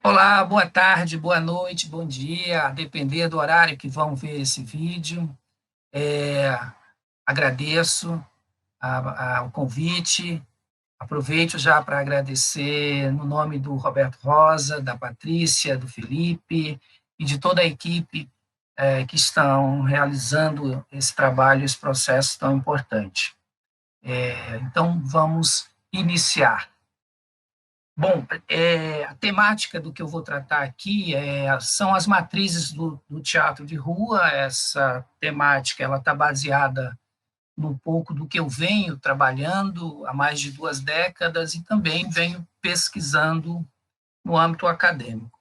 Olá, boa tarde, boa noite, bom dia, a depender do horário que vão ver esse vídeo. É, Agradeço o convite, aproveito já para agradecer no nome do Roberto Rosa, da Patrícia, do Felipe e de toda a equipe que estão realizando esse trabalho, esse processo tão importante. Então, vamos iniciar. Bom, a temática do que eu vou tratar aqui são as matrizes do teatro de rua. Essa temática ela está baseada num pouco do que eu venho trabalhando há mais de 2 décadas e também venho pesquisando no âmbito acadêmico.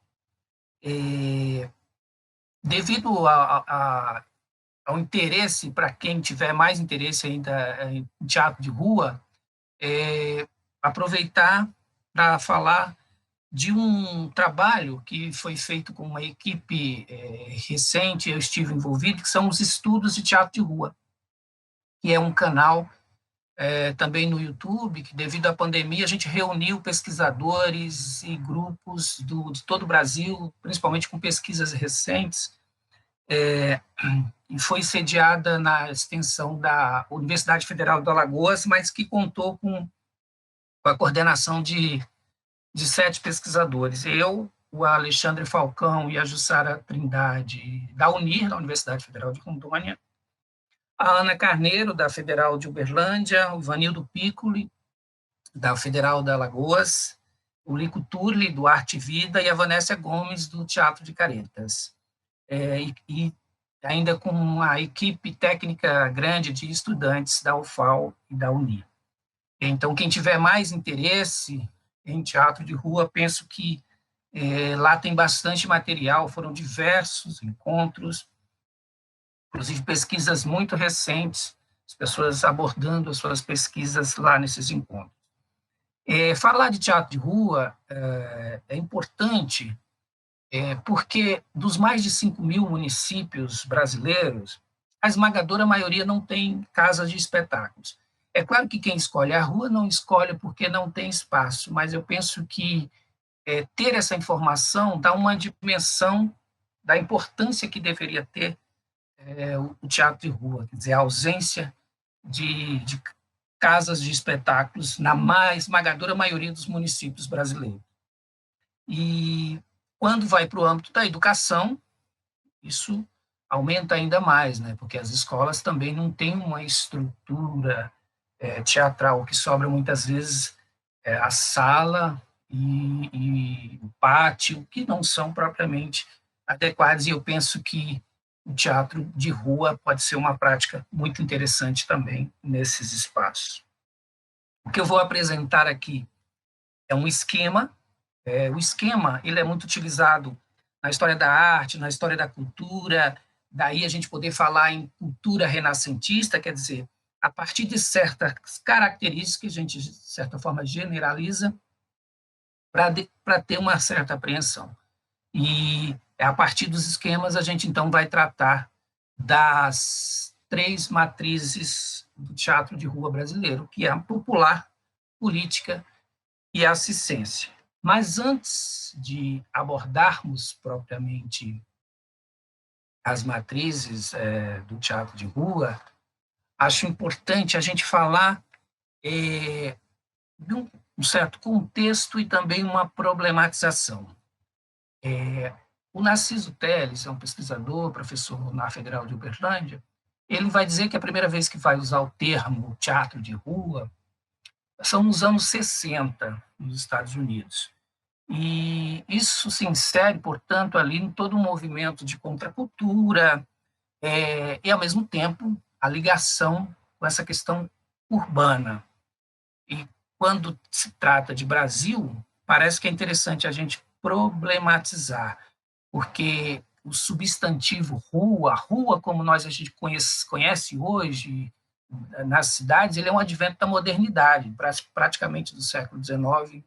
Devido ao interesse, para quem tiver mais interesse ainda em teatro de rua, aproveitar para falar de um trabalho que foi feito com uma equipe recente, eu estive envolvido, que são os estudos de teatro de rua, que é um canal também no YouTube, que devido à pandemia a gente reuniu pesquisadores e grupos de todo o Brasil, principalmente com pesquisas recentes, e foi sediada na extensão da Universidade Federal de Alagoas, mas que contou com a coordenação de 7 pesquisadores. Eu, o Alexandre Falcão e a Jussara Trindade, da UNIR, da Universidade Federal de Rondônia, a Ana Carneiro, da Federal de Uberlândia, o Vanildo Piccoli, da Federal de Alagoas, o Lico Turli, do Arte e Vida, e a Vanessa Gomes, do Teatro de Caretas. E ainda com uma equipe técnica grande de estudantes da UFAL e da UNIR. Então, quem tiver mais interesse em teatro de rua, penso que lá tem bastante material, foram diversos encontros, inclusive pesquisas muito recentes, as pessoas abordando as suas pesquisas lá nesses encontros. Falar de teatro de rua é importante porque dos mais de 5.000 municípios brasileiros, a esmagadora maioria não tem casas de espetáculos. É claro que quem escolhe a rua não escolhe porque não tem espaço, mas eu penso que ter essa informação dá uma dimensão da importância que deveria ter o teatro de rua, quer dizer, a ausência de casas de espetáculos na mais esmagadora maioria dos municípios brasileiros. E quando vai para o âmbito da educação, isso aumenta ainda mais, né? Porque as escolas também não têm uma estrutura teatral, o que sobra muitas vezes a sala e o pátio, que não são propriamente adequados, e eu penso que o teatro de rua pode ser uma prática muito interessante também nesses espaços. O que eu vou apresentar aqui é um esquema. O esquema ele é muito utilizado na história da arte, na história da cultura, daí a gente poder falar em cultura renascentista, quer dizer, a partir de certas características, a gente, de certa forma, generaliza para ter uma certa apreensão. E a partir dos esquemas, a gente então vai tratar das 3 matrizes do teatro de rua brasileiro, que é a popular, política e a assistência. Mas antes de abordarmos propriamente as matrizes do teatro de rua, acho importante a gente falar de um certo contexto e também uma problematização. O Narciso Telles é um pesquisador, professor na Federal de Uberlândia. Ele vai dizer que a primeira vez que vai usar o termo teatro de rua são nos anos 60, nos Estados Unidos. E isso se insere, portanto, ali em todo um movimento de contracultura e, ao mesmo tempo, a ligação com essa questão urbana. E quando se trata de Brasil, parece que é interessante a gente problematizar, porque o substantivo rua, rua como a gente conhece hoje nas cidades, ele é um advento da modernidade, praticamente do século XIX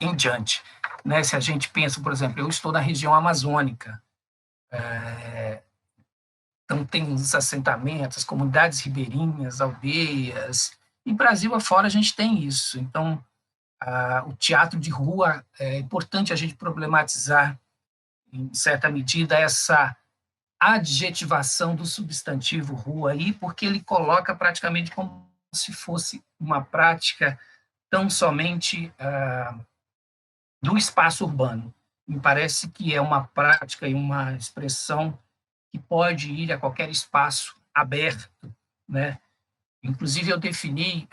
em diante. Né? Se a gente pensa, por exemplo, eu estou na região amazônica, então tem os assentamentos, as comunidades ribeirinhas, aldeias, e Brasil afora a gente tem isso. Então, O teatro de rua, é importante a gente problematizar, em certa medida, essa adjetivação do substantivo rua aí, porque ele coloca praticamente como se fosse uma prática tão somente do espaço urbano. Me parece que é uma prática e uma expressão que pode ir a qualquer espaço aberto, né? Inclusive, eu defini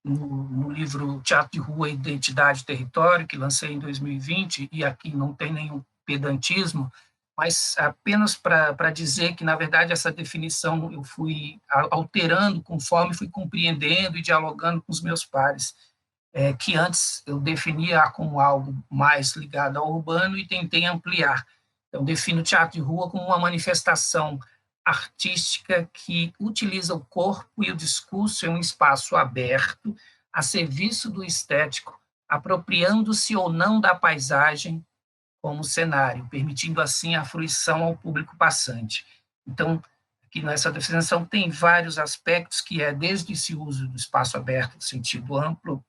no livro Teatro de Rua, Identidade e Território, que lancei em 2020, e aqui não tem nenhum pedantismo, mas apenas para dizer que, na verdade, essa definição eu fui alterando conforme fui compreendendo e dialogando com os meus pares, que antes eu definia como algo mais ligado ao urbano e tentei ampliar. Então, defino o teatro de rua como uma manifestação artística que utiliza o corpo e o discurso em um espaço aberto, a serviço do estético, apropriando-se ou não da paisagem como cenário, permitindo assim a fruição ao público passante. Então, aqui nessa definição tem vários aspectos, que é desde esse uso do espaço aberto no sentido amplo,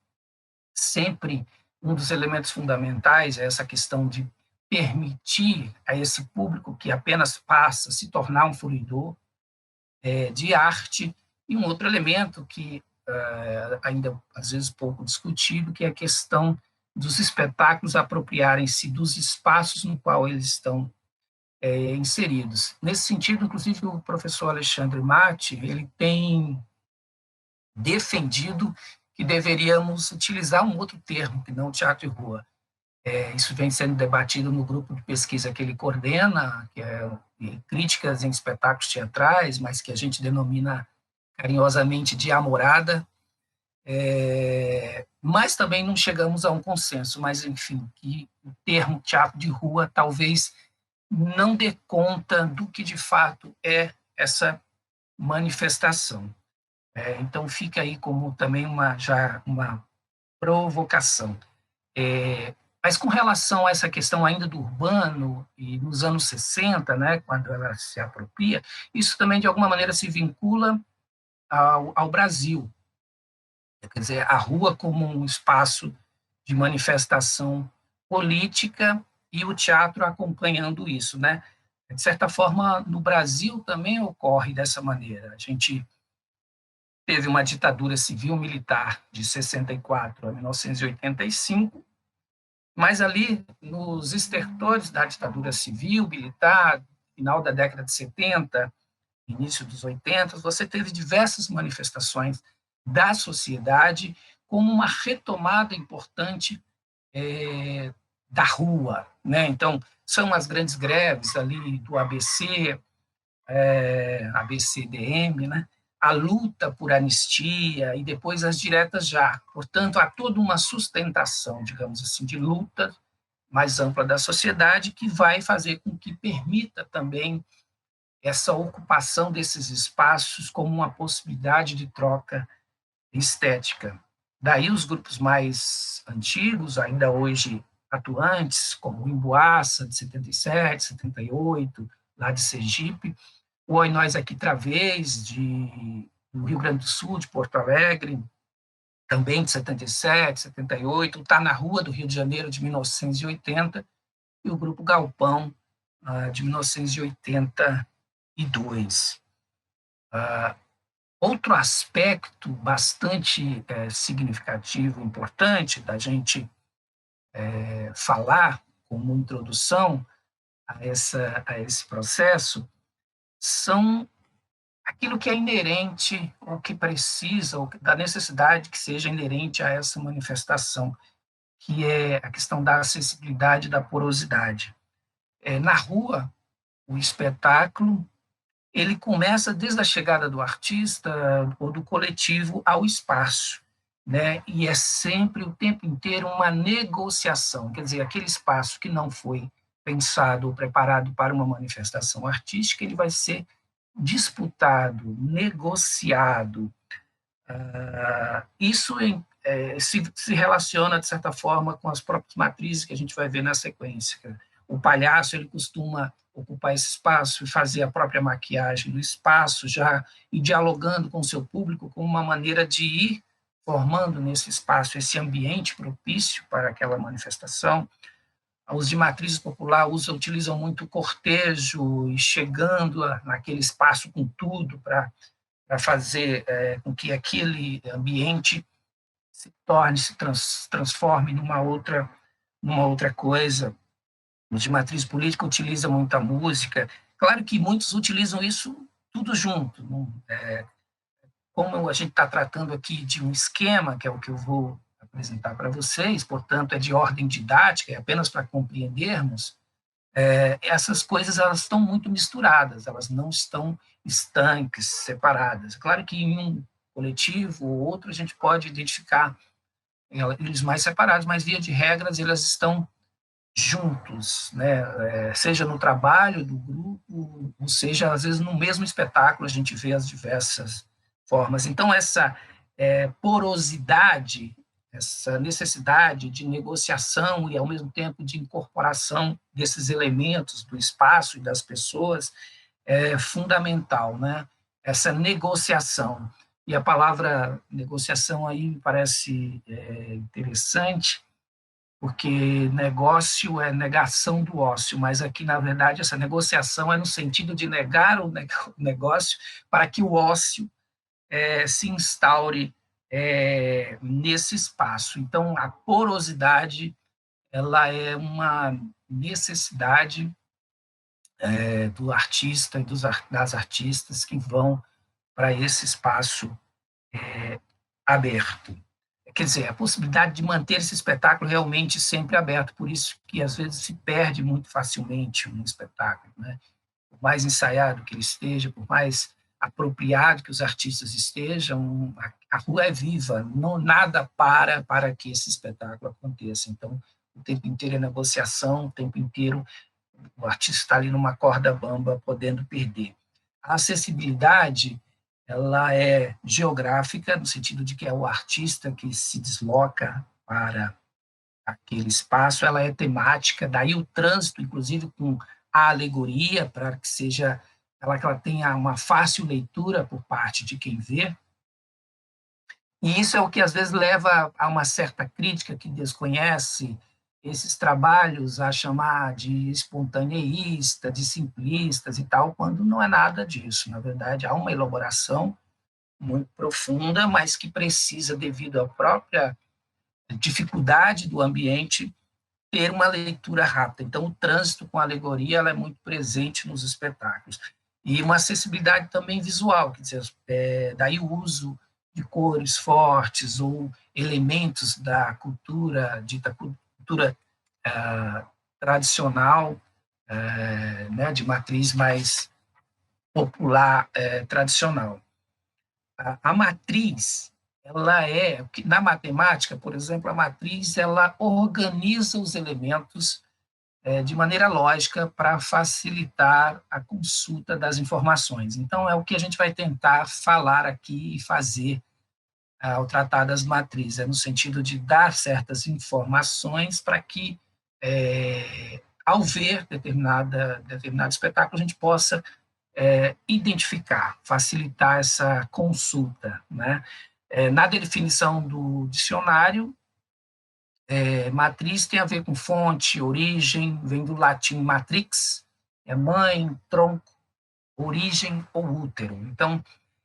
sempre um dos elementos fundamentais é essa questão de permitir a esse público que apenas passa se tornar um fruidor de arte, e um outro elemento que ainda às vezes pouco discutido, que é a questão dos espetáculos apropriarem-se dos espaços no qual eles estão inseridos. Nesse sentido, inclusive, o professor Alexandre Matti, ele tem defendido que deveríamos utilizar um outro termo, que não teatro de rua. Isso vem sendo debatido no grupo de pesquisa que ele coordena, que é Críticas em Espetáculos Teatrais, mas que a gente denomina carinhosamente de Amorada, mas também não chegamos a um consenso, mas, enfim, que o termo teatro de rua talvez não dê conta do que, de fato, é essa manifestação. Então, fica aí como também já uma provocação. Mas com relação a essa questão ainda do urbano, e nos anos 60, né, quando ela se apropria, isso também, de alguma maneira, se vincula ao Brasil. Quer dizer, a rua como um espaço de manifestação política e o teatro acompanhando isso, né? De certa forma, no Brasil também ocorre dessa maneira. A gente teve uma ditadura civil-militar de 64 a 1985, mas ali, nos estertores da ditadura civil-militar, final da década de 70, início dos 80, você teve diversas manifestações da sociedade como uma retomada importante da rua, né? Então, são as grandes greves ali do ABC, ABCDM, né? A luta por anistia e depois as diretas já. Portanto, há toda uma sustentação, digamos assim, de luta mais ampla da sociedade que vai fazer com que permita também essa ocupação desses espaços como uma possibilidade de troca estética. Daí os grupos mais antigos, ainda hoje atuantes, como o Emboaça, de 77, 78, lá de Sergipe, o Oi Nós Aqui Travês, do Rio Grande do Sul, de Porto Alegre, também de 77, 78, Tá na Rua, do Rio de Janeiro, de 1980, e o Grupo Galpão, de 1982. Outro aspecto bastante significativo, importante da gente falar como introdução a esse processo, são aquilo que é inerente, ou que precisa, ou da necessidade que seja inerente a essa manifestação, que é a questão da acessibilidade e da porosidade. Na rua, o espetáculo ele começa desde a chegada do artista ou do coletivo ao espaço, né? E é sempre, o tempo inteiro, uma negociação, quer dizer, aquele espaço que não foi pensado ou preparado para uma manifestação artística, ele vai ser disputado, negociado. Isso se relaciona, de certa forma, com as próprias matrizes que a gente vai ver na sequência. O palhaço ele costuma ocupar esse espaço e fazer a própria maquiagem do espaço, já e dialogando com o seu público como uma maneira de ir formando nesse espaço esse ambiente propício para aquela manifestação. Os de matriz popular utilizam muito o cortejo e chegando naquele espaço com tudo para fazer com que aquele ambiente se transforme numa outra coisa. Os de matriz política utilizam muita música. Claro que muitos utilizam isso tudo junto. Como a gente está tratando aqui de um esquema, que é o que eu vou apresentar para vocês, portanto, é de ordem didática, é apenas para compreendermos, essas coisas elas estão muito misturadas, elas não estão estanques, separadas. Claro que em um coletivo ou outro a gente pode identificar eles mais separados, mas, via de regras, elas estão juntos, né? Seja no trabalho do grupo, ou seja, às vezes, no mesmo espetáculo, a gente vê as diversas formas. Então, essa porosidade, essa necessidade de negociação e, ao mesmo tempo, de incorporação desses elementos do espaço e das pessoas é fundamental, né? Essa negociação. E a palavra negociação aí me parece interessante, porque negócio é negação do ócio, mas aqui, na verdade, essa negociação é no sentido de negar o negócio para que o ócio se instaure nesse espaço. Então, a porosidade ela é uma necessidade do artista e das artistas que vão para esse espaço aberto. Quer dizer, a possibilidade de manter esse espetáculo realmente sempre aberto, por isso que às vezes se perde muito facilmente um espetáculo, né? Por mais ensaiado que ele esteja, por mais apropriado que os artistas estejam, a rua é viva, não, nada para que esse espetáculo aconteça. Então, o tempo inteiro é negociação, o tempo inteiro o artista está ali numa corda bamba, podendo perder. A acessibilidade ela é geográfica, no sentido de que é o artista que se desloca para aquele espaço, ela é temática, daí o trânsito, inclusive com a alegoria, para que seja que ela tenha uma fácil leitura por parte de quem vê. E isso é o que às vezes leva a uma certa crítica que desconhece esses trabalhos a chamar de espontaneísta, de simplistas e tal, quando não é nada disso. Na verdade, há uma elaboração muito profunda, mas que precisa, devido à própria dificuldade do ambiente, ter uma leitura rápida. Então, o trânsito com a alegoria ela é muito presente nos espetáculos. E uma acessibilidade também visual, quer dizer, daí o uso de cores fortes ou elementos da cultura, dita cultura tradicional, né, de matriz mais popular, tradicional. A matriz, ela na matemática, por exemplo, a matriz ela organiza os elementos de maneira lógica para facilitar a consulta das informações. Então, é o que a gente vai tentar falar aqui e fazer ao tratar das matrizes, no sentido de dar certas informações para que, ao ver determinado espetáculo, a gente possa identificar, facilitar essa consulta, né? Na definição do dicionário, matriz tem a ver com fonte, origem, vem do latim matrix, é mãe, tronco, origem ou útero. Então,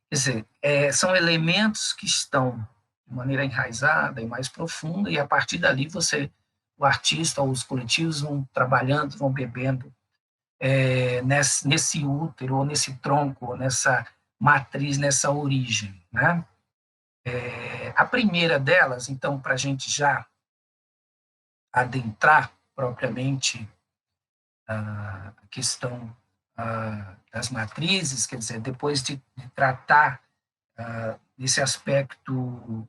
quer dizer, são elementos que estão de maneira enraizada e mais profunda, e a partir dali o artista ou os coletivos vão trabalhando, vão bebendo nesse útero, ou nesse tronco, ou nessa matriz, nessa origem, né? A primeira delas, então, para a gente já adentrar propriamente a questão das matrizes, quer dizer, depois de tratar desse aspecto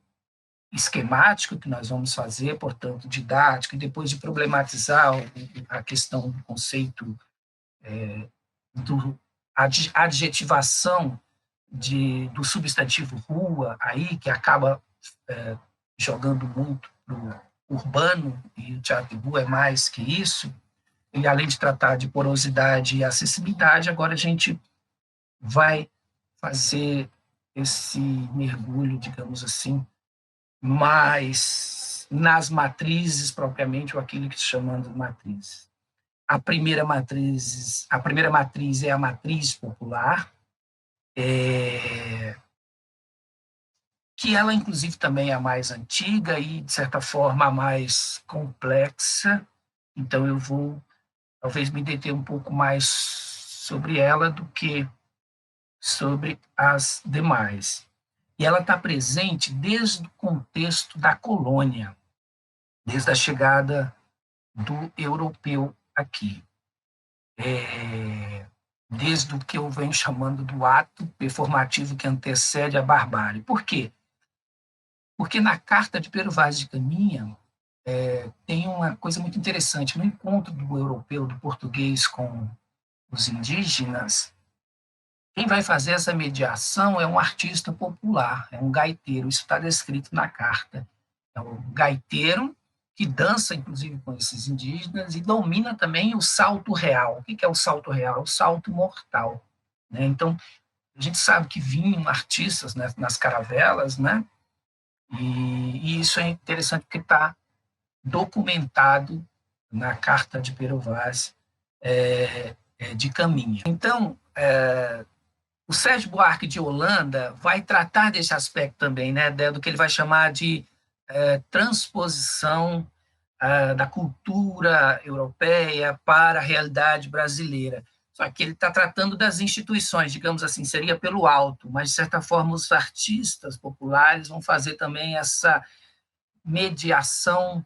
esquemático que nós vamos fazer, portanto, didático, e depois de problematizar a questão do conceito a adjetivação do substantivo rua, aí, que acaba jogando muito para o urbano, e o teatro de rua é mais que isso, e além de tratar de porosidade e acessibilidade, agora a gente vai fazer esse mergulho, digamos assim, mas nas matrizes propriamente, ou aquilo que se chama de matrizes. A primeira matriz é a matriz popular, que ela, inclusive, também é a mais antiga e, de certa forma, a mais complexa. Então, eu vou, talvez, me deter um pouco mais sobre ela do que sobre as demais. E ela está presente desde o contexto da colônia, desde a chegada do europeu aqui. Desde o que eu venho chamando do ato performativo que antecede a barbárie. Por quê? Porque na carta de Pero Vaz de Caminha tem uma coisa muito interessante. No encontro do europeu, do português com os indígenas, quem vai fazer essa mediação é um artista popular, é um gaiteiro. Isso está descrito na carta. É o gaiteiro que dança, inclusive, com esses indígenas e domina também o salto real. O que é o salto real? É o salto mortal. Né? Então, a gente sabe que vinham artistas, né, nas caravelas, né? E isso é interessante porque está documentado na carta de Pero Vaz de Caminha. Então, o Sérgio Buarque de Holanda vai tratar desse aspecto também, né, do que ele vai chamar de transposição da cultura europeia para a realidade brasileira. Só que ele está tratando das instituições, digamos assim, seria pelo alto, mas, de certa forma, os artistas populares vão fazer também essa mediação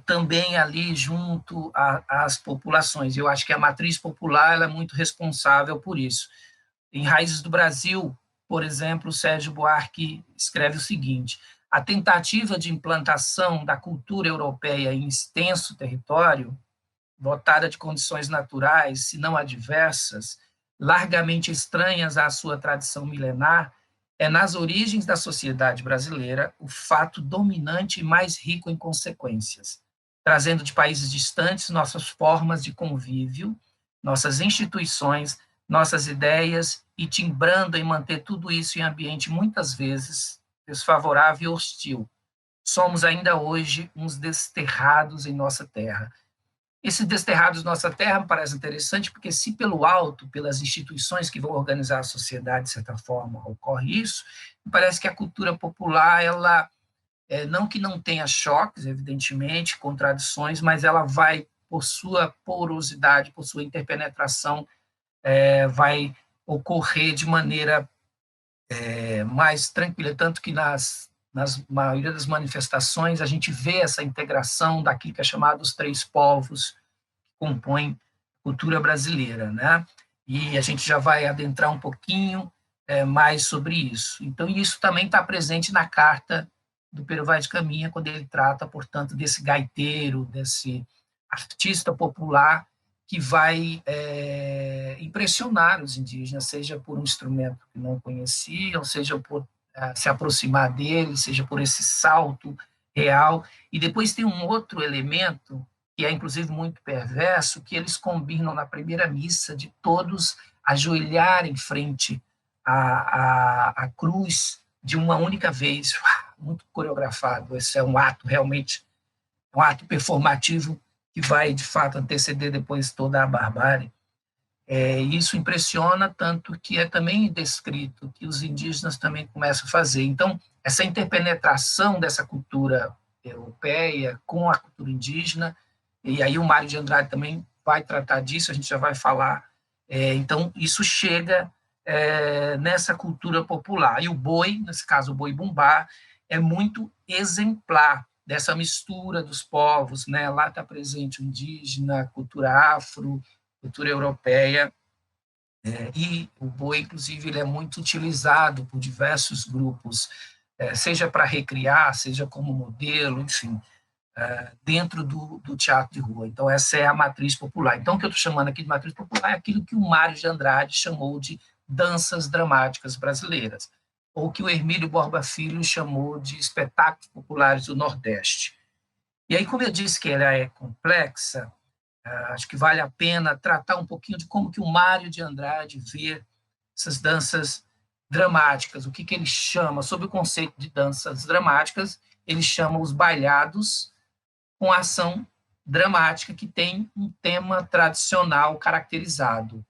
também ali junto às populações. Eu acho que a matriz popular ela é muito responsável por isso. Em Raízes do Brasil, por exemplo, Sérgio Buarque escreve o seguinte: a tentativa de implantação da cultura europeia em extenso território, dotada de condições naturais, se não adversas, largamente estranhas à sua tradição milenar, é nas origens da sociedade brasileira o fato dominante e mais rico em consequências, trazendo de países distantes nossas formas de convívio, nossas instituições, nossas ideias e timbrando em manter tudo isso em ambiente muitas vezes desfavorável e hostil. Somos ainda hoje uns desterrados em nossa terra. Esses desterrados em nossa terra me parece interessante, porque se pelo alto, pelas instituições que vão organizar a sociedade, de certa forma, ocorre isso, me parece que a cultura popular, ela, não que não tenha choques, evidentemente, contradições, mas ela vai, por sua porosidade, por sua interpenetração, vai ocorrer de maneira mais tranquila, tanto que nas maioria das manifestações a gente vê essa integração daquilo que é chamado os três povos que compõem a cultura brasileira, né? E a gente já vai adentrar um pouquinho mais sobre isso. Então, isso também está presente na carta do Pero Vaz de Caminha, quando ele trata, portanto, desse gaiteiro, desse artista popular que vai impressionar os indígenas, seja por um instrumento que não conheciam, seja por se aproximar dele, seja por esse salto real. E depois tem um outro elemento, que é inclusive muito perverso, que eles combinam na primeira missa de todos ajoelharem frente à cruz de uma única vez, muito coreografado. Esse é um ato realmente, um ato performativo que vai, de fato, anteceder depois toda a barbárie. Isso impressiona, tanto que é também descrito que os indígenas também começam a fazer. Então, essa interpenetração dessa cultura europeia com a cultura indígena, e aí o Mário de Andrade também vai tratar disso, a gente já vai falar. Então, isso chega nessa cultura popular. E o boi, nesse caso o boi-bumbá, é muito exemplar dessa mistura dos povos, né? Lá está presente o indígena, a cultura afro, cultura europeia, e o boi, inclusive, ele é muito utilizado por diversos grupos, seja para recriar, seja como modelo, enfim, dentro do teatro de rua. Então, essa é a matriz popular. Então, o que eu estou chamando aqui de matriz popular é aquilo que o Mário de Andrade chamou de danças dramáticas brasileiras, ou que o Hermílio Borba Filho chamou de espetáculos populares do Nordeste. E aí, como eu disse que ela é complexa, acho que vale a pena tratar um pouquinho de como que o Mário de Andrade vê essas danças dramáticas. O que ele chama, sob o conceito de danças dramáticas, ele chama os bailados com ação dramática, que tem um tema tradicional caracterizado,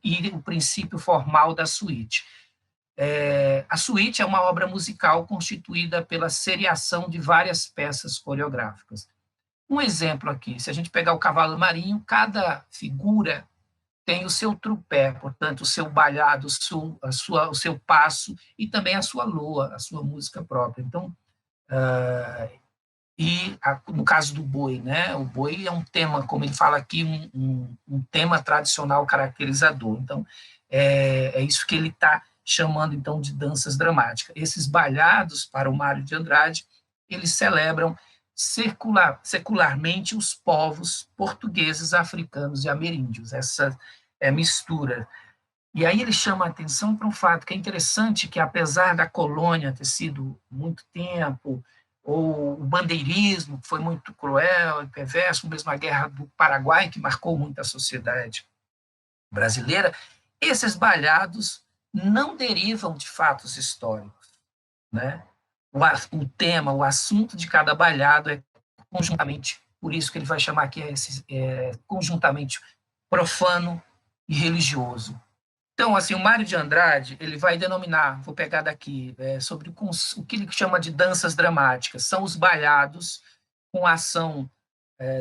e o princípio formal da suíte. A suíte é uma obra musical constituída pela seriação de várias peças coreográficas. Um exemplo aqui, se a gente pegar o cavalo marinho, cada figura tem o seu trupé, portanto, o seu balhado, o seu passo e também a sua loa, a sua música própria. Então, no caso do boi, né? O boi é um tema, como ele fala aqui, um tema tradicional caracterizador. Então, é isso que ele está chamando, então, de danças dramáticas. Esses balhados, para o Mário de Andrade, eles celebram secularmente os povos portugueses, africanos e ameríndios, essa mistura. E aí ele chama a atenção para um fato que é interessante, que apesar da colônia ter sido muito tempo, ou o bandeirismo, que foi muito cruel e perverso, mesmo a Guerra do Paraguai, que marcou muito a sociedade brasileira, esses balhados não derivam de fatos históricos, né? O tema, o assunto de cada balhado é conjuntamente, por isso que ele vai chamar aqui conjuntamente profano e religioso. Então, assim, o Mário de Andrade, ele vai denominar, vou pegar daqui, sobre o que ele chama de danças dramáticas. São os balhados com ação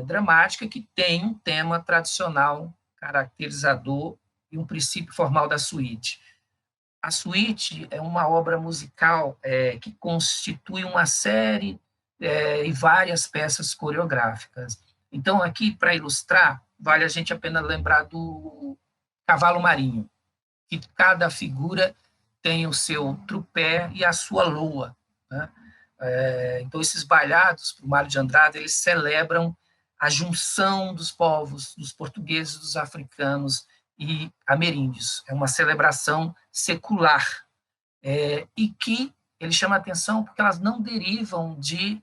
dramática que tem um tema tradicional caracterizador e um princípio formal da suíte. A suíte é uma obra musical que constitui uma série e várias peças coreográficas. Então, aqui, para ilustrar, vale a gente apenas lembrar do cavalo marinho, que cada figura tem o seu trupé e a sua loa, né? Então, esses balhados, para o Mário de Andrade, eles celebram a junção dos povos, dos portugueses, dos africanos e ameríndios. É uma celebração secular, e que ele chama a atenção porque elas não derivam de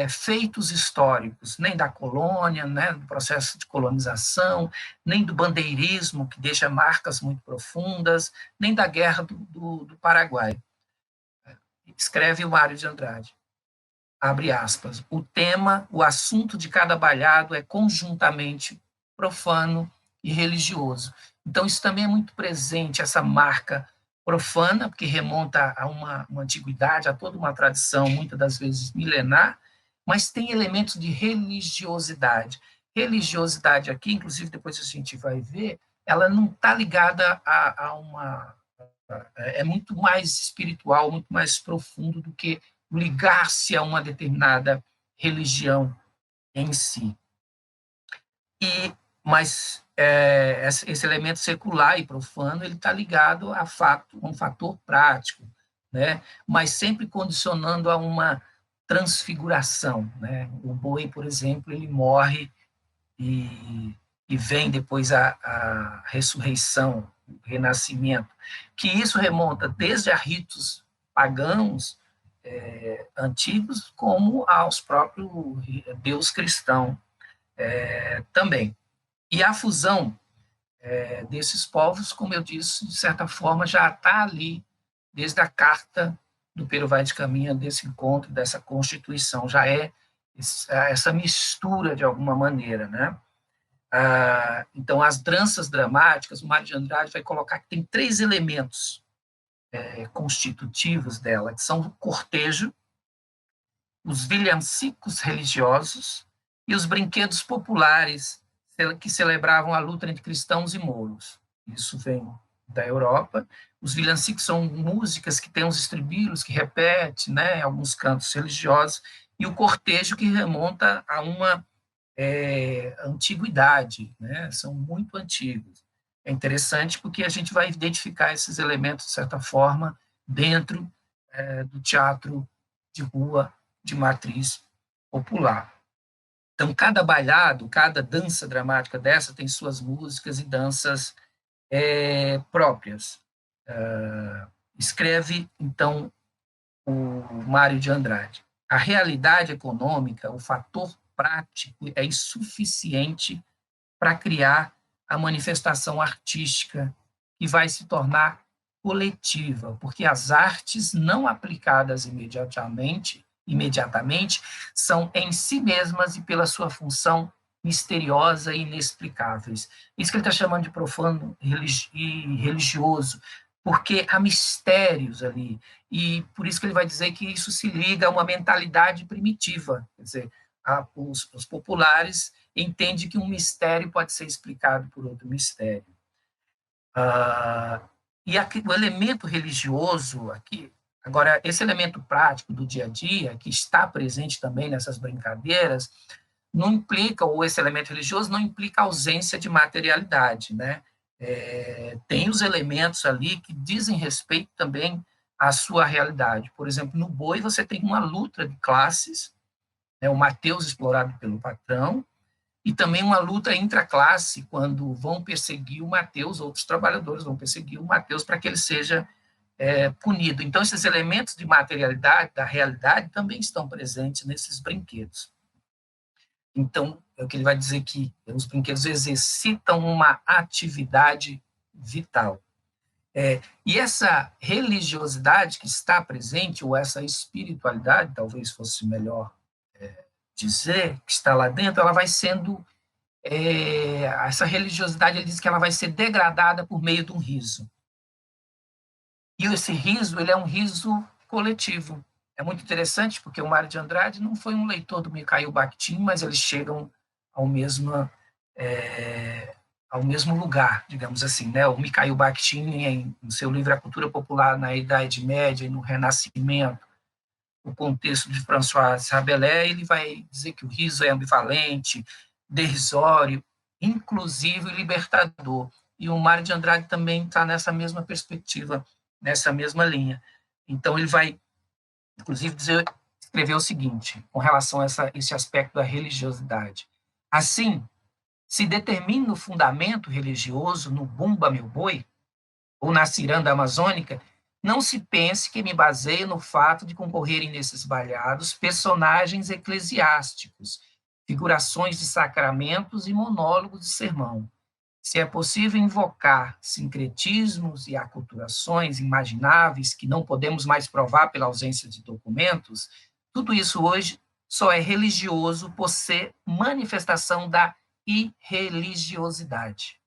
feitos históricos, nem da colônia, né, do processo de colonização, nem do bandeirismo, que deixa marcas muito profundas, nem da Guerra do Paraguai. Escreve o Mário de Andrade, abre aspas, o tema, o assunto de cada balhado é conjuntamente profano e religioso. Então, isso também é muito presente, essa marca profana, porque remonta a uma antiguidade, a toda uma tradição, muitas das vezes milenar, mas tem elementos de religiosidade. Religiosidade aqui, inclusive depois a gente vai ver, ela não está ligada a uma... É muito mais espiritual, muito mais profundo do que ligar-se a uma determinada religião em si. Mas esse elemento secular e profano ele está ligado a um fator prático, né? Mas sempre condicionando a uma transfiguração, né? O boi, por exemplo, ele morre e vem depois a ressurreição, o renascimento, que isso remonta desde a ritos pagãos antigos como aos próprios Deus cristão também. E a fusão desses povos, como eu disse, de certa forma já está ali desde a carta do Pero Vai de Caminha, desse encontro, dessa constituição, já é essa mistura de alguma maneira, né? Então, as danças dramáticas, o Mário de Andrade vai colocar que tem 3 elementos constitutivos dela, que são o cortejo, os villancicos religiosos e os brinquedos populares que celebravam a luta entre cristãos e mouros. Isso vem da Europa. Os villancicos são músicas que têm uns estribilhos que repete, né, alguns cantos religiosos, e o cortejo que remonta a uma antiguidade, né, são muito antigos. É interessante porque a gente vai identificar esses elementos, de certa forma, dentro do teatro de rua de matriz popular. Então, cada balhado, cada dança dramática dessa tem suas músicas e danças próprias. Escreve, então, o Mário de Andrade. A realidade econômica, o fator prático, é insuficiente para criar a manifestação artística que vai se tornar coletiva, porque as artes não aplicadas imediatamente são em si mesmas e pela sua função misteriosa e inexplicáveis. Isso que ele está chamando de profano e religioso, porque há mistérios ali, e por isso que ele vai dizer que isso se liga a uma mentalidade primitiva, quer dizer, os populares entendem que um mistério pode ser explicado por outro mistério. E aqui, o elemento religioso aqui, agora, esse elemento prático do dia a dia, que está presente também nessas brincadeiras, não implica, ou esse elemento religioso não implica ausência de materialidade, né? Tem os elementos ali que dizem respeito também à sua realidade. Por exemplo, no boi você tem uma luta de classes, né? O Mateus explorado pelo patrão, e também uma luta intraclasse, quando vão perseguir o Mateus, outros trabalhadores vão perseguir o Mateus para que ele seja punido. Então, esses elementos de materialidade, da realidade, também estão presentes nesses brinquedos. Então, é o que ele vai dizer que os brinquedos exercitam uma atividade vital. E essa religiosidade que está presente, ou essa espiritualidade, talvez fosse melhor dizer, que está lá dentro, ela vai sendo essa religiosidade, ele diz que ela vai ser degradada por meio de um riso. E esse riso, ele é um riso coletivo. É muito interessante, porque o Mário de Andrade não foi um leitor do Mikhail Bakhtin, mas eles chegam ao mesmo lugar, digamos assim, né? O Mikhail Bakhtin, no seu livro A Cultura Popular na Idade Média e no Renascimento, o contexto de François Rabelais, ele vai dizer que o riso é ambivalente, derisório, inclusivo e libertador. E o Mário de Andrade também está nessa mesma perspectiva, nessa mesma linha. Então, ele vai, inclusive, escrever o seguinte, com relação a esse aspecto da religiosidade. Assim, se determina o fundamento religioso no Bumba Meu Boi, ou na ciranda amazônica, não se pense que me baseio no fato de concorrerem nesses balhados personagens eclesiásticos, figurações de sacramentos e monólogos de sermão. Se é possível invocar sincretismos e aculturações imagináveis que não podemos mais provar pela ausência de documentos, tudo isso hoje só é religioso por ser manifestação da irreligiosidade.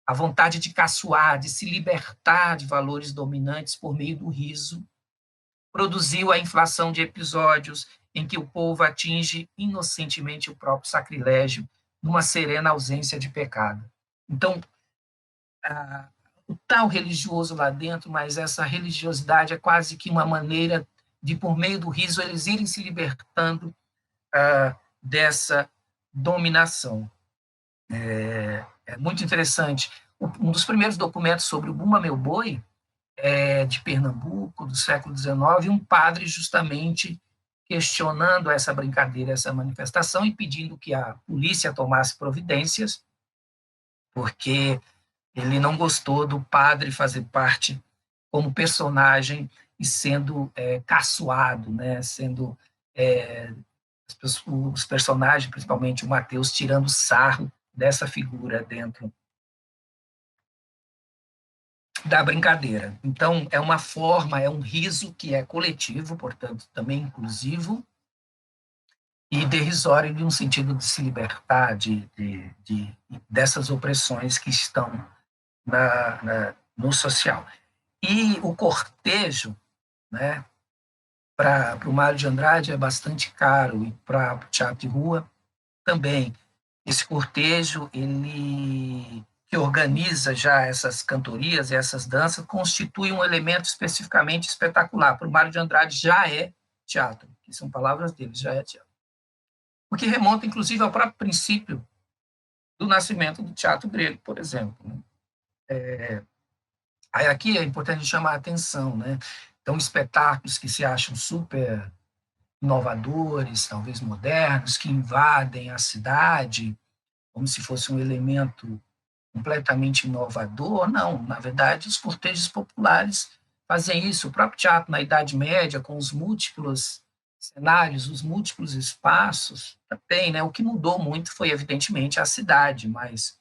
A vontade de caçoar, de se libertar de valores dominantes por meio do riso, produziu a inflação de episódios em que o povo atinge inocentemente o próprio sacrilégio, numa serena ausência de pecado. Então, o tal religioso lá dentro, mas essa religiosidade é quase que uma maneira de, por meio do riso, eles irem se libertando dessa dominação. É muito interessante. Um dos primeiros documentos sobre o Bumba Meu Boi é de Pernambuco, do século XIX, um padre justamente questionando essa brincadeira, essa manifestação, e pedindo que a polícia tomasse providências, porque ele não gostou do padre fazer parte como personagem e sendo caçoado, né? Sendo os personagens, principalmente o Mateus, tirando sarro dessa figura dentro da brincadeira. Então, é uma forma, é um riso que é coletivo, portanto, também inclusivo, e derrisório no sentido de se libertar dessas opressões que estão no social. E o cortejo, né, para o Mário de Andrade é bastante caro, e para o teatro de rua também. Esse cortejo, ele que organiza já essas cantorias e essas danças, constitui um elemento especificamente espetacular. Para o Mário de Andrade já é teatro, que são palavras dele, já é teatro. O que remonta, inclusive, ao próprio princípio do nascimento do teatro grego, por exemplo. Aí aqui é importante chamar a atenção, né? Então, espetáculos que se acham super inovadores, talvez modernos, que invadem a cidade como se fosse um elemento completamente inovador. Não, na verdade, os cortejos populares fazem isso. O próprio teatro na Idade Média, com os múltiplos cenários, os múltiplos espaços, também, né? O que mudou muito foi, evidentemente, a cidade, mas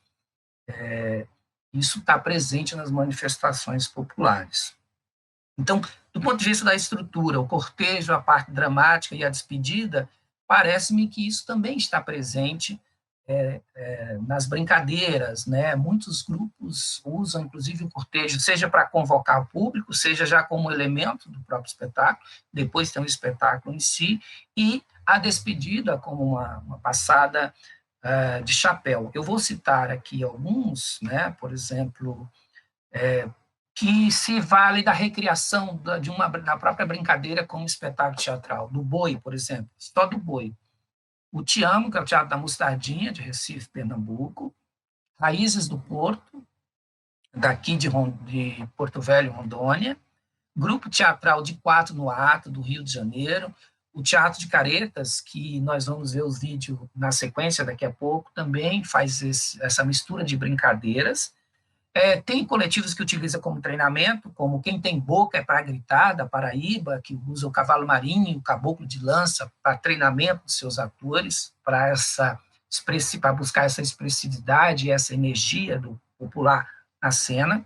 Isso está presente nas manifestações populares. Então, do ponto de vista da estrutura, o cortejo, a parte dramática e a despedida, parece-me que isso também está presente nas brincadeiras, né? Muitos grupos usam, inclusive, o cortejo, seja para convocar o público, seja já como elemento do próprio espetáculo, depois tem o espetáculo em si, e a despedida como uma passada de chapéu. Eu vou citar aqui alguns, né? Por exemplo, que se vale da recriação da própria brincadeira como espetáculo teatral, do boi, por exemplo, só do boi. O Te Amo, que é o Teatro da Mostardinha, de Recife, Pernambuco, Raízes do Porto, daqui de Porto Velho, Rondônia, Grupo Teatral de Quatro no Ato, do Rio de Janeiro, o Teatro de Caretas, que nós vamos ver os vídeos na sequência daqui a pouco, também faz essa mistura de brincadeiras. Tem coletivos que utilizam como treinamento, como Quem Tem Boca é para Gritar, da Paraíba, que usa o cavalo marinho, o caboclo de lança, para treinamento dos seus atores, para buscar essa expressividade, essa energia do popular na cena.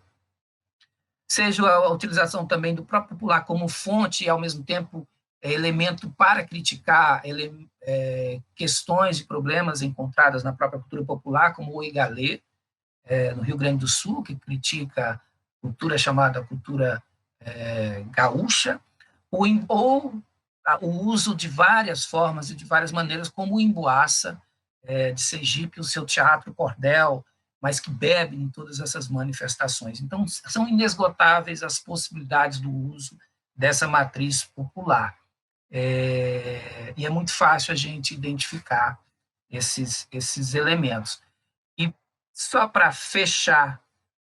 Seja a utilização também do próprio popular como fonte e, ao mesmo tempo, elemento para criticar questões e problemas encontradas na própria cultura popular, como o Igalê, no Rio Grande do Sul, que critica a cultura chamada cultura gaúcha, ou o uso de várias formas e de várias maneiras, como o Emboaça, de Sergipe, o seu teatro cordel, mas que bebe em todas essas manifestações. Então, são inesgotáveis as possibilidades do uso dessa matriz popular. E é muito fácil a gente identificar esses elementos. E só para fechar,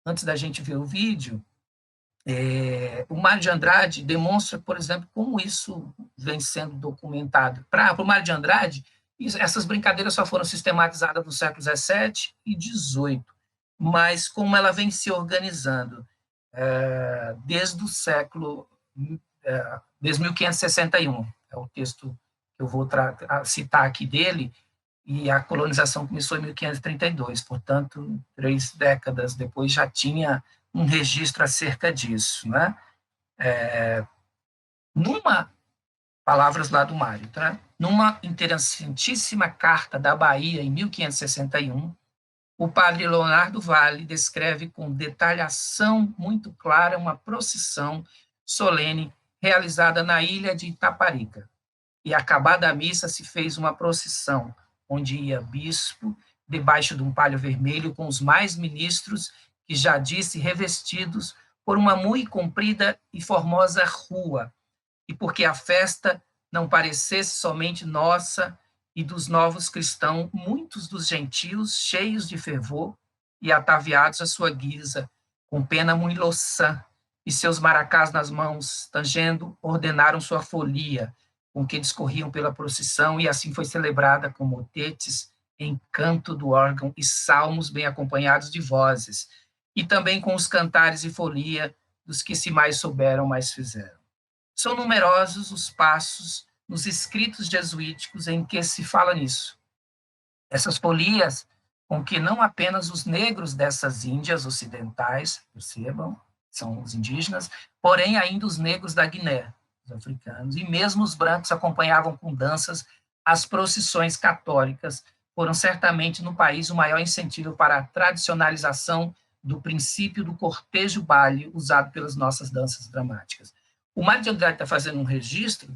antes da gente ver o vídeo, o Mário de Andrade demonstra, por exemplo, como isso vem sendo documentado. Para o Mário de Andrade, essas brincadeiras só foram sistematizadas no século XVII e XVIII, mas como ela vem se organizando desde o século, desde 1561, é o texto que eu vou citar aqui dele, e a colonização começou em 1532, portanto, 3 décadas depois já tinha um registro acerca disso, né? Palavras lá do Mário, tá? Numa interessantíssima carta da Bahia, em 1561, o padre Leonardo Vale descreve com detalhação muito clara uma procissão solene realizada na ilha de Itaparica. E, acabada a missa, se fez uma procissão, onde ia bispo, debaixo de um palho vermelho, com os mais ministros, que já disse revestidos, por uma muito comprida e formosa rua, e porque a festa não parecesse somente nossa e dos novos cristãos, muitos dos gentios, cheios de fervor e ataviados à sua guisa, com pena muito loçã, e seus maracás nas mãos, tangendo, ordenaram sua folia, com que discorriam pela procissão, e assim foi celebrada com motetes, encanto do órgão e salmos bem acompanhados de vozes, e também com os cantares e folia dos que se mais souberam, mais fizeram. São numerosos os passos nos escritos jesuíticos em que se fala nisso. Essas folias com que não apenas os negros dessas Índias ocidentais, percebam, são os indígenas, porém ainda os negros da Guiné, os africanos, e mesmo os brancos acompanhavam com danças as procissões católicas, foram certamente no país o maior incentivo para a tradicionalização do princípio do cortejo-baile usado pelas nossas danças dramáticas. O Mário de Andrade está fazendo um registro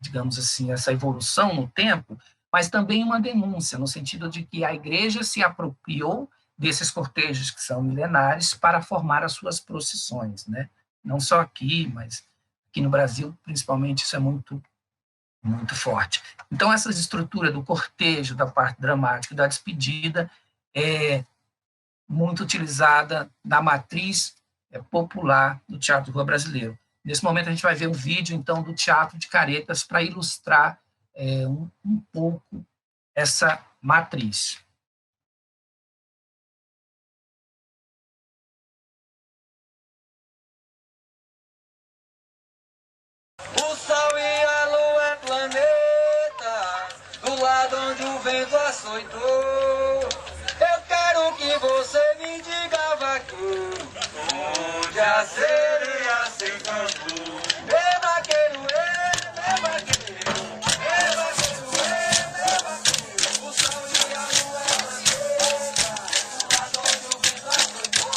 digamos assim, essa evolução no tempo, mas também uma denúncia, no sentido de que a igreja se apropriou desses cortejos que são milenares para formar as suas procissões, né? Não só aqui, mas aqui no Brasil, principalmente, isso é muito, muito forte. Então, essa estrutura do cortejo, da parte dramática, da despedida, é muito utilizada na matriz popular do teatro de rua brasileiro. Nesse momento, a gente vai ver um vídeo, então, do Teatro de Caretas para ilustrar um pouco essa matriz. O Sol e a Lua é planeta, do lado onde o vento açoitou. Eu quero que sereia sem canto. Meu vaqueiro, meu vaqueiro, meu vaqueiro, meu vaqueiro. O sol e a lua é bandeira, adoro o vento açoitou.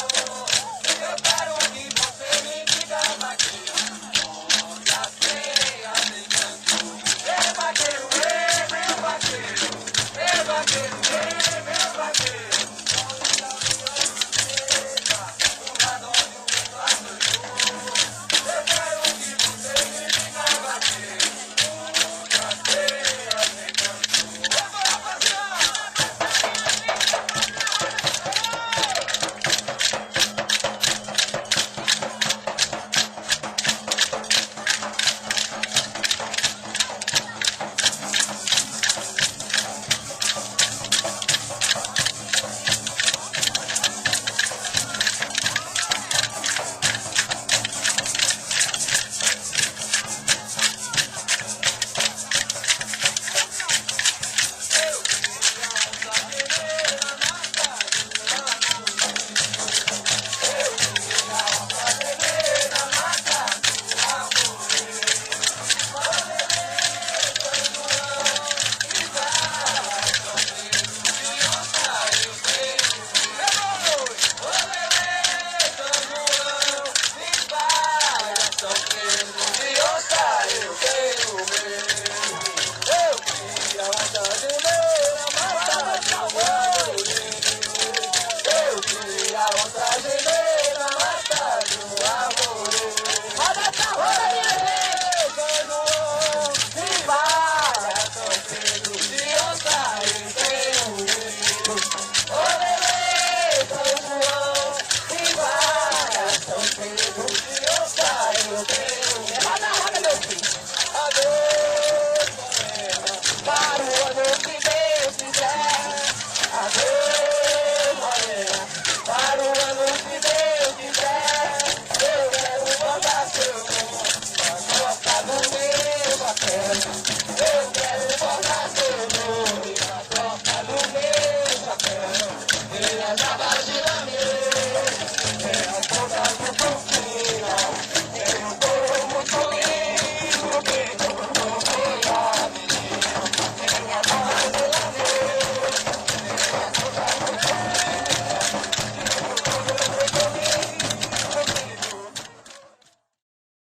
Eu quero que você me diga, vaqueiro, onde a sereia sem canto. Meu vaqueiro, meu vaqueiro, meu vaqueiro, meu vaqueiro.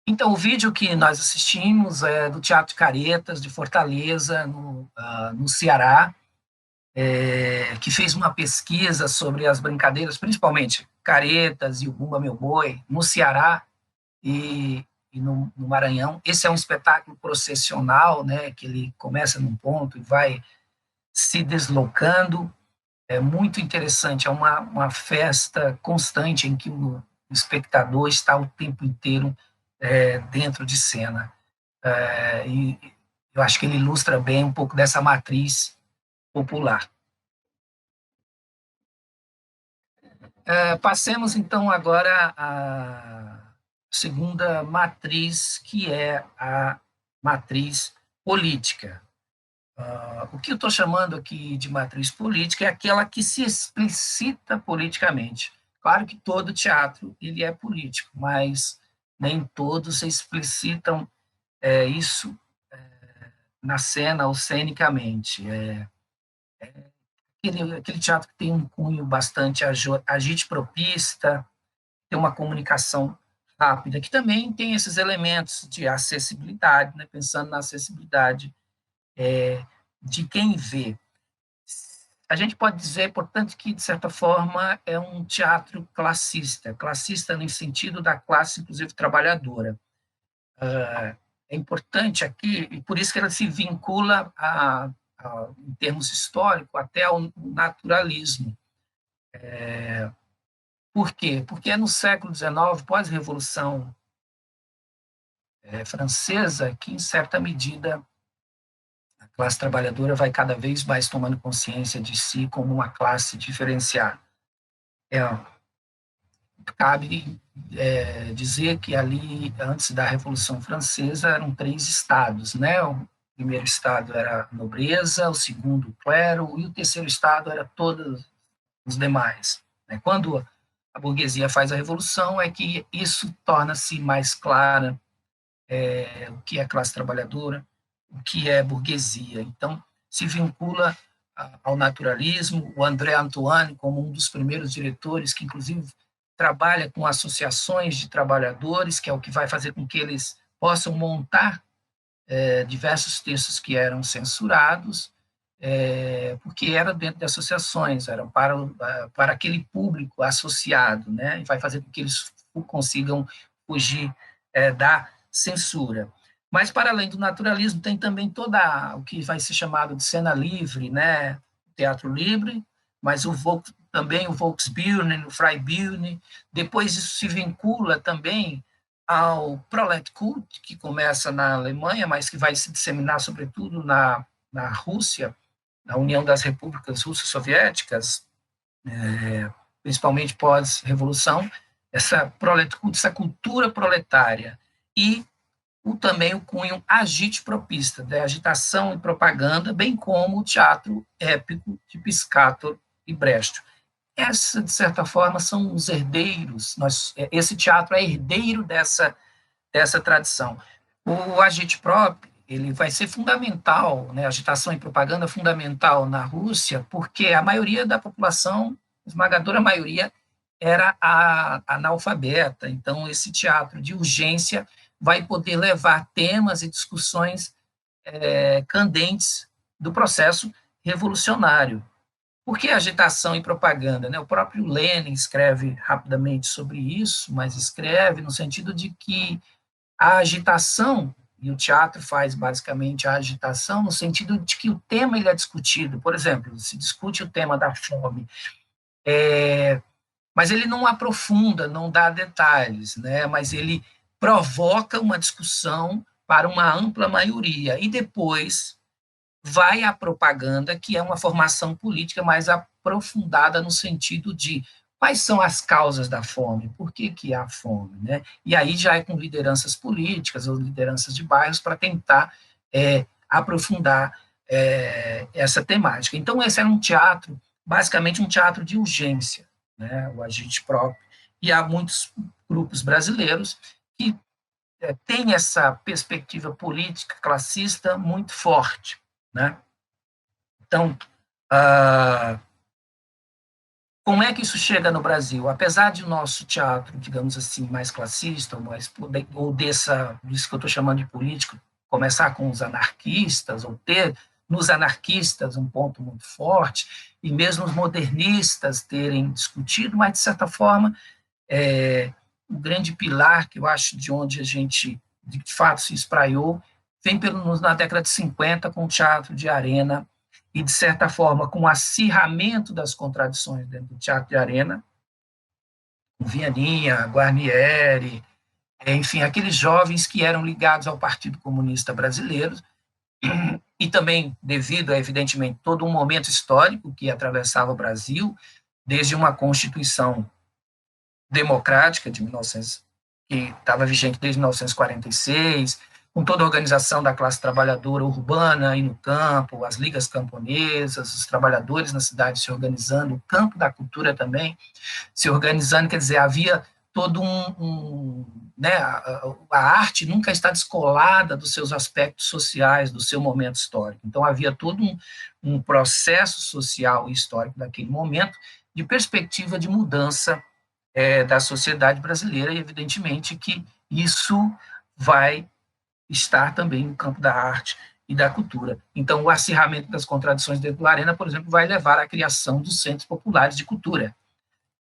Então, o vídeo que nós assistimos é do Teatro Caretas, de Fortaleza, no Ceará, que fez uma pesquisa sobre as brincadeiras, principalmente Caretas e o Bumba Meu Boi, no Ceará e no Maranhão. Esse é um espetáculo processional, né, que ele começa num ponto e vai se deslocando. É muito interessante, é uma festa constante em que o espectador está o tempo inteiro dentro de cena. E eu acho que ele ilustra bem um pouco dessa matriz popular. Passemos, então, agora à segunda matriz, que é a matriz política. O que eu estou chamando aqui de matriz política é aquela que se explicita politicamente. Claro que todo teatro ele é político, mas nem todos explicitam isso na cena ou cenicamente. Aquele teatro que tem um cunho bastante agite-propista, tem uma comunicação rápida, que também tem esses elementos de acessibilidade, né? Pensando na acessibilidade de quem vê. A gente pode dizer, portanto, que, de certa forma, é um teatro classista no sentido da classe, inclusive, trabalhadora. É importante aqui, e por isso que ela se vincula, em termos históricos, até ao naturalismo. Por quê? Porque é no século XIX, pós-Revolução Francesa, que, em certa medida, a classe trabalhadora vai cada vez mais tomando consciência de si como uma classe diferenciada. Cabe dizer que ali, antes da Revolução Francesa, eram 3 estados, né? O primeiro estado era a nobreza, o segundo o clero, e o terceiro estado era todos os demais. Quando a burguesia faz a revolução, é que isso torna-se mais clara, o que é classe trabalhadora, o que é burguesia. Então, se vincula ao naturalismo. O André Antoine, como um dos primeiros diretores, que inclusive trabalha com associações de trabalhadores, que é o que vai fazer com que eles possam montar diversos textos que eram censurados, porque era dentro de associações, era para aquele público associado, né? E vai fazer com que eles consigam fugir da censura. Mas, para além do naturalismo, tem também toda o que vai ser chamado de cena livre, né? Teatro livre, mas também o Volksbühne, o Freibühne. Depois isso se vincula também ao Proletkult, que começa na Alemanha, mas que vai se disseminar, sobretudo, na Rússia, na União das Repúblicas Russas Soviéticas, principalmente pós-revolução, essa Proletkult, essa cultura proletária. E também o cunho agitpropista, da agitação e propaganda, bem como o teatro épico de Piscator e Brecht. Essa, de certa forma, são os herdeiros. Esse teatro é herdeiro dessa tradição. O agitprop, ele vai ser fundamental, né, agitação e propaganda fundamental na Rússia, porque a maioria da população, a esmagadora maioria, era analfabeta. Então, esse teatro de urgência vai poder levar temas e discussões candentes do processo revolucionário. Por que agitação e propaganda? Né? O próprio Lenin escreve rapidamente sobre isso, mas escreve no sentido de que a agitação, e o teatro faz basicamente a agitação, no sentido de que o tema ele é discutido. Por exemplo, se discute o tema da fome, mas ele não aprofunda, não dá detalhes, né? Mas ele provoca uma discussão para uma ampla maioria. E depois vai a propaganda, que é uma formação política mais aprofundada no sentido de quais são as causas da fome, por que há fome, né? E aí já é com lideranças políticas ou lideranças de bairros para tentar aprofundar essa temática. Então, esse era um teatro, basicamente um teatro de urgência, né? O agitprop, e há muitos grupos brasileiros que têm essa perspectiva política classista muito forte, né? Então, como é que isso chega no Brasil? Apesar de o nosso teatro, digamos assim, mais classista, ou disso que eu estou chamando de político, começar com os anarquistas, ou ter nos anarquistas um ponto muito forte, e mesmo os modernistas terem discutido, mas, de certa forma, o grande pilar, que eu acho de onde a gente, de fato, se espraiou, vem na década de 50 com o teatro de arena e, de certa forma, com o acirramento das contradições dentro do teatro de arena, com Vianinha, Guarnieri, enfim, aqueles jovens que eram ligados ao Partido Comunista Brasileiro, e também devido, evidentemente, todo um momento histórico que atravessava o Brasil, desde uma Constituição democrática de 1900, que estava vigente desde 1946, com toda a organização da classe trabalhadora urbana e no campo, as ligas camponesas, os trabalhadores na cidade se organizando, o campo da cultura também se organizando, quer dizer, havia todo né, a arte nunca está descolada dos seus aspectos sociais, do seu momento histórico. Então, havia todo um processo social e histórico daquele momento de perspectiva de mudança da sociedade brasileira, e evidentemente que isso vai estar também no campo da arte e da cultura. Então, o acirramento das contradições dentro do Arena, por exemplo, vai levar à criação dos centros populares de cultura,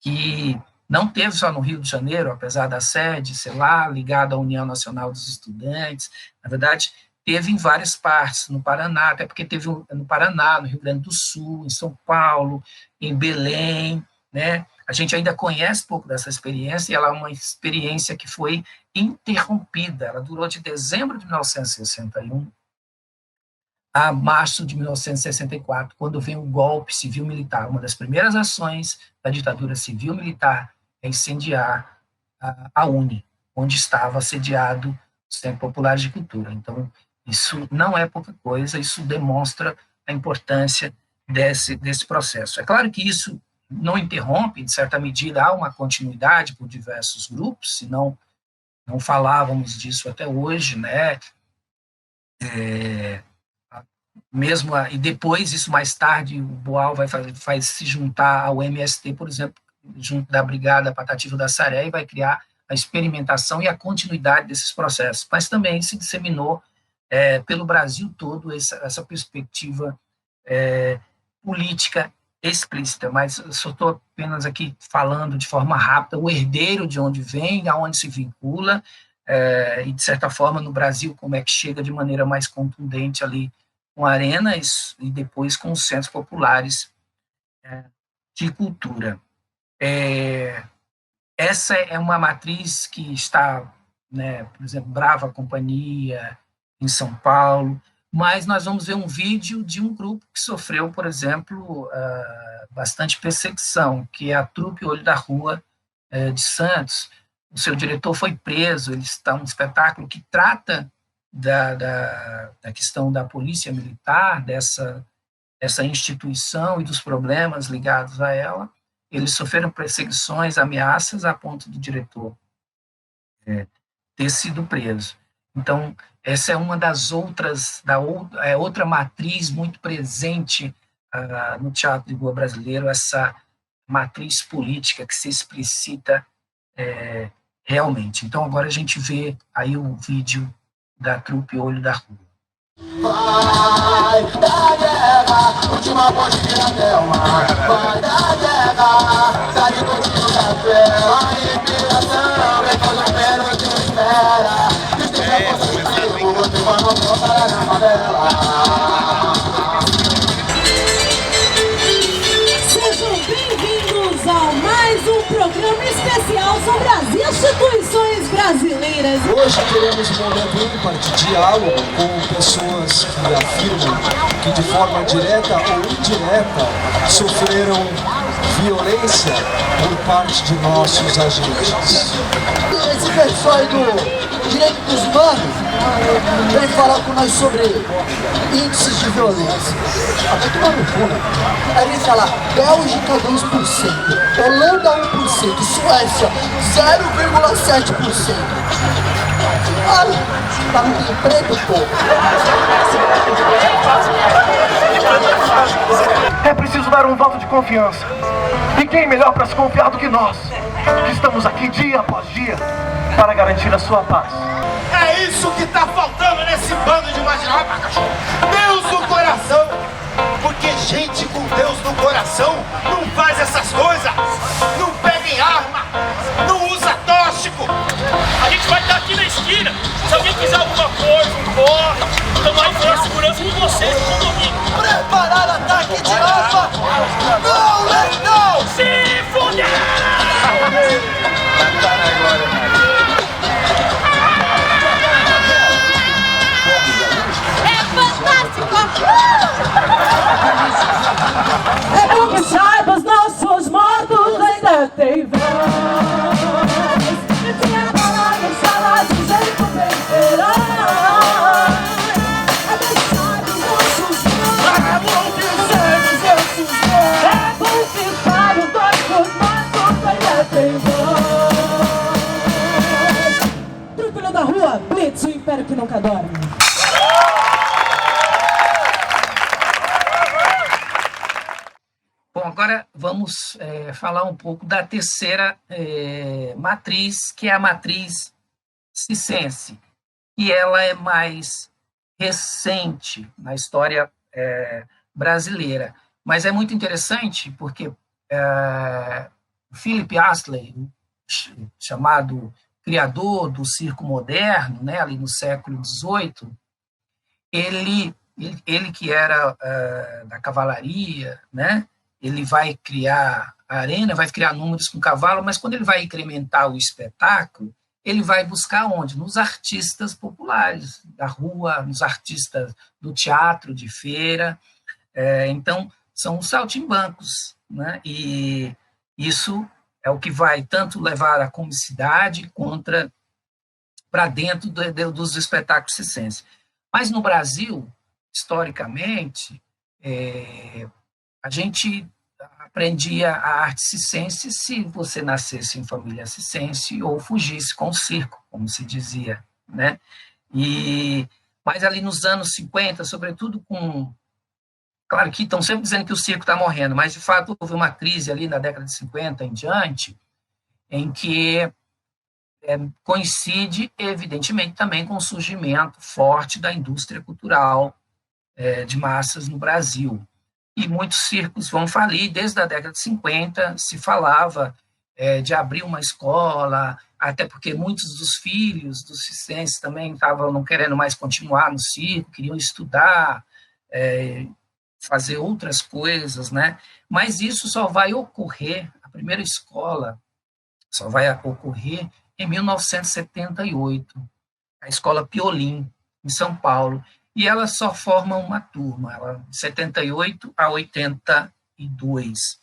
que não teve só no Rio de Janeiro, apesar da sede, sei lá, ligada à União Nacional dos Estudantes, na verdade, teve em várias partes, no Paraná, até porque teve no Paraná, no Rio Grande do Sul, em São Paulo, em Belém, né? A gente ainda conhece pouco dessa experiência, e ela é uma experiência que foi interrompida. Ela durou de dezembro de 1961 a março de 1964, quando vem o golpe civil-militar. Uma das primeiras ações da ditadura civil-militar é incendiar a UNE, onde estava sediado o Centro Popular de Cultura. Então, isso não é pouca coisa, isso demonstra a importância desse processo. É claro que isso não interrompe, de certa medida, há uma continuidade por diversos grupos, senão não falávamos disso até hoje, né? Mesmo e depois, isso mais tarde, o Boal vai se juntar ao MST, por exemplo, junto da Brigada Patativa da Saré, e vai criar a experimentação e a continuidade desses processos. Mas também se disseminou pelo Brasil todo essa perspectiva política explícita, mas eu só estou apenas aqui falando de forma rápida o herdeiro de onde vem, aonde se vincula, e de certa forma no Brasil como é que chega de maneira mais contundente ali com arenas e depois com os centros populares de cultura. Essa é uma matriz que está, né, por exemplo, Brava Companhia, em São Paulo, mas nós vamos ver um vídeo de um grupo que sofreu, por exemplo, bastante perseguição, que é a Trupe Olho da Rua de Santos. O seu diretor foi preso, ele está um espetáculo que trata da questão da polícia militar, dessa instituição e dos problemas ligados a ela. Eles sofreram perseguições, ameaças, a ponto do diretor ter sido preso. Então, essa é uma das outras, outra matriz muito presente no teatro de rua brasileiro, essa matriz política que se explicita realmente. Então, agora a gente vê aí o vídeo da Trupe Olho da Rua. Vai da guerra, última ponte de Anatelma. Vai da guerra, sai do tiro da fé. A inspiração vem quando o pênalti te espera. E se já fosse comigo, te vamos voltar na favela. Sejam bem-vindos a mais um programa especial sobre as instituições brasileiras. Hoje teremos um momento ímpar de diálogo com pessoas que afirmam que de forma direta ou indireta sofreram violência por parte de nossos agentes. Esse pessoal aí do Direito dos Humanos vem falar com nós sobre índices de violência. Vai tomar no cu, né? Aí vem falar Bélgica 2%, Holanda 1%, Suécia 0,7%. Ah, tá no emprego, pô. É preciso dar um voto de confiança. E quem melhor para se confiar do que nós, que estamos aqui dia após dia para garantir a sua paz. É isso que tá faltando nesse bando de marginal, cachorro. Deus no coração. Porque gente com Deus no coração não faz essas coisas. Não pega em arma. Não usa tóxico. A gente vai estar aqui na esquina. Se alguém quiser alguma coisa, corre. Estamos aí para a segurança de vocês, do condomínio. Preparar ataque de alfa. Não, letal. Se fuder! É fantástico! É bom que saiba, os nossos mortos ainda têm voz. E tinha palavras faladas de jeito bem feroz. É bom que saiba, os nossos mortos. É bom que saiba, os nossos mortos. É bom que saiba, os nossos mortos ainda têm voz. Trupe da Rua, Blitz, o império que nunca dorme. Bom, agora vamos falar um pouco da terceira matriz, que é a matriz cicense, e ela é mais recente na história brasileira. Mas é muito interessante porque Philip Astley, chamado criador do circo moderno, né, ali no século XVIII, ele que era da cavalaria, né, ele vai criar a arena, vai criar números com cavalo, mas quando ele vai incrementar o espetáculo, ele vai buscar onde? Nos artistas populares da rua, nos artistas do teatro, de feira. Então, são os saltimbancos, né? E isso é o que vai tanto levar a comicidade para dentro dos espetáculos circenses. Mas no Brasil, historicamente, a gente aprendia a arte circense se você nascesse em família circense ou fugisse com o circo, como se dizia, né? Mas ali nos anos 50, sobretudo com... Claro que estão sempre dizendo que o circo está morrendo, mas, de fato, houve uma crise ali na década de 50 em diante, em que coincide, evidentemente, também com o surgimento forte da indústria cultural de massas no Brasil. E muitos circos vão falir. Desde a década de 50 se falava de abrir uma escola, até porque muitos dos filhos dos circenses também estavam não querendo mais continuar no circo, queriam estudar, fazer outras coisas, né? Mas isso só vai ocorrer, a primeira escola só vai ocorrer em 1978, a Escola Piolim, em São Paulo, e ela só forma uma turma, de 78 a 82.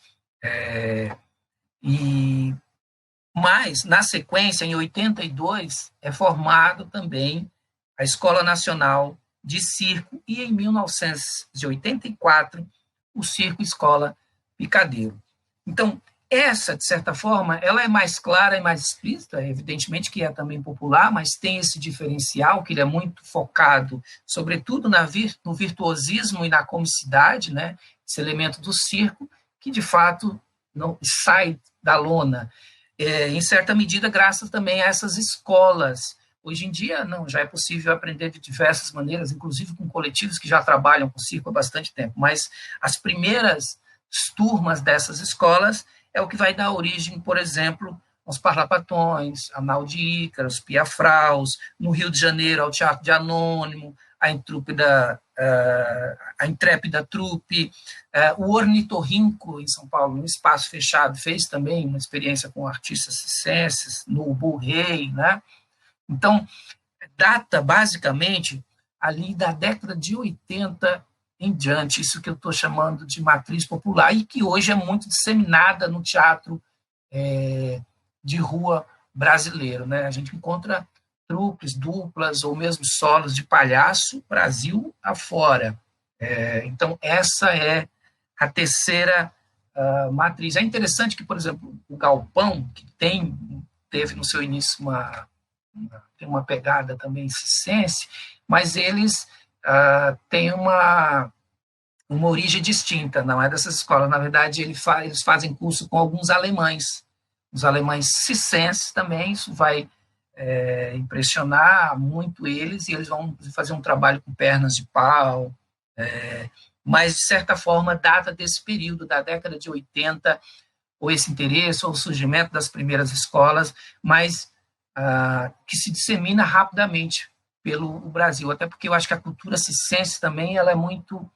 Mas, na sequência, em 82, é formado também a Escola Nacional de Circo, e em 1984, o Circo Escola Picadeiro. Então, essa, de certa forma, ela é mais clara e mais explícita, evidentemente que é também popular, mas tem esse diferencial, que ele é muito focado, sobretudo no virtuosismo e na comicidade, né? Esse elemento do circo, que, de fato, não sai da lona, em certa medida, graças também a essas escolas. Hoje em dia, não, já é possível aprender de diversas maneiras, inclusive com coletivos que já trabalham com circo há bastante tempo, mas as primeiras turmas dessas escolas é o que vai dar origem, por exemplo, aos Parlapatões, a Nau de Ícaro, os Piafraus, no Rio de Janeiro, ao Teatro de Anônimo, a Intrépida Trupe, o Ornitorrinco, em São Paulo, um espaço fechado, fez também uma experiência com artistas circenses, no Bull Rei, né? Então, data, basicamente, ali da década de 80 em diante, isso que eu estou chamando de matriz popular, e que hoje é muito disseminada no teatro de rua brasileiro, né? A gente encontra trupes, duplas, ou mesmo solos de palhaço, Brasil afora. Então, essa é a terceira matriz. É interessante que, por exemplo, o Galpão, que teve no seu início tem uma pegada também circense, mas eles têm uma origem distinta, não é dessas escolas. Na verdade, eles fazem curso com alguns alemães, os alemães circenses também. Isso vai impressionar muito eles, e eles vão fazer um trabalho com pernas de pau, mas, de certa forma, data desse período, da década de 80, ou esse interesse, ou o surgimento das primeiras escolas, mas que se dissemina rapidamente pelo Brasil, até porque eu acho que a cultura circense também ela é muito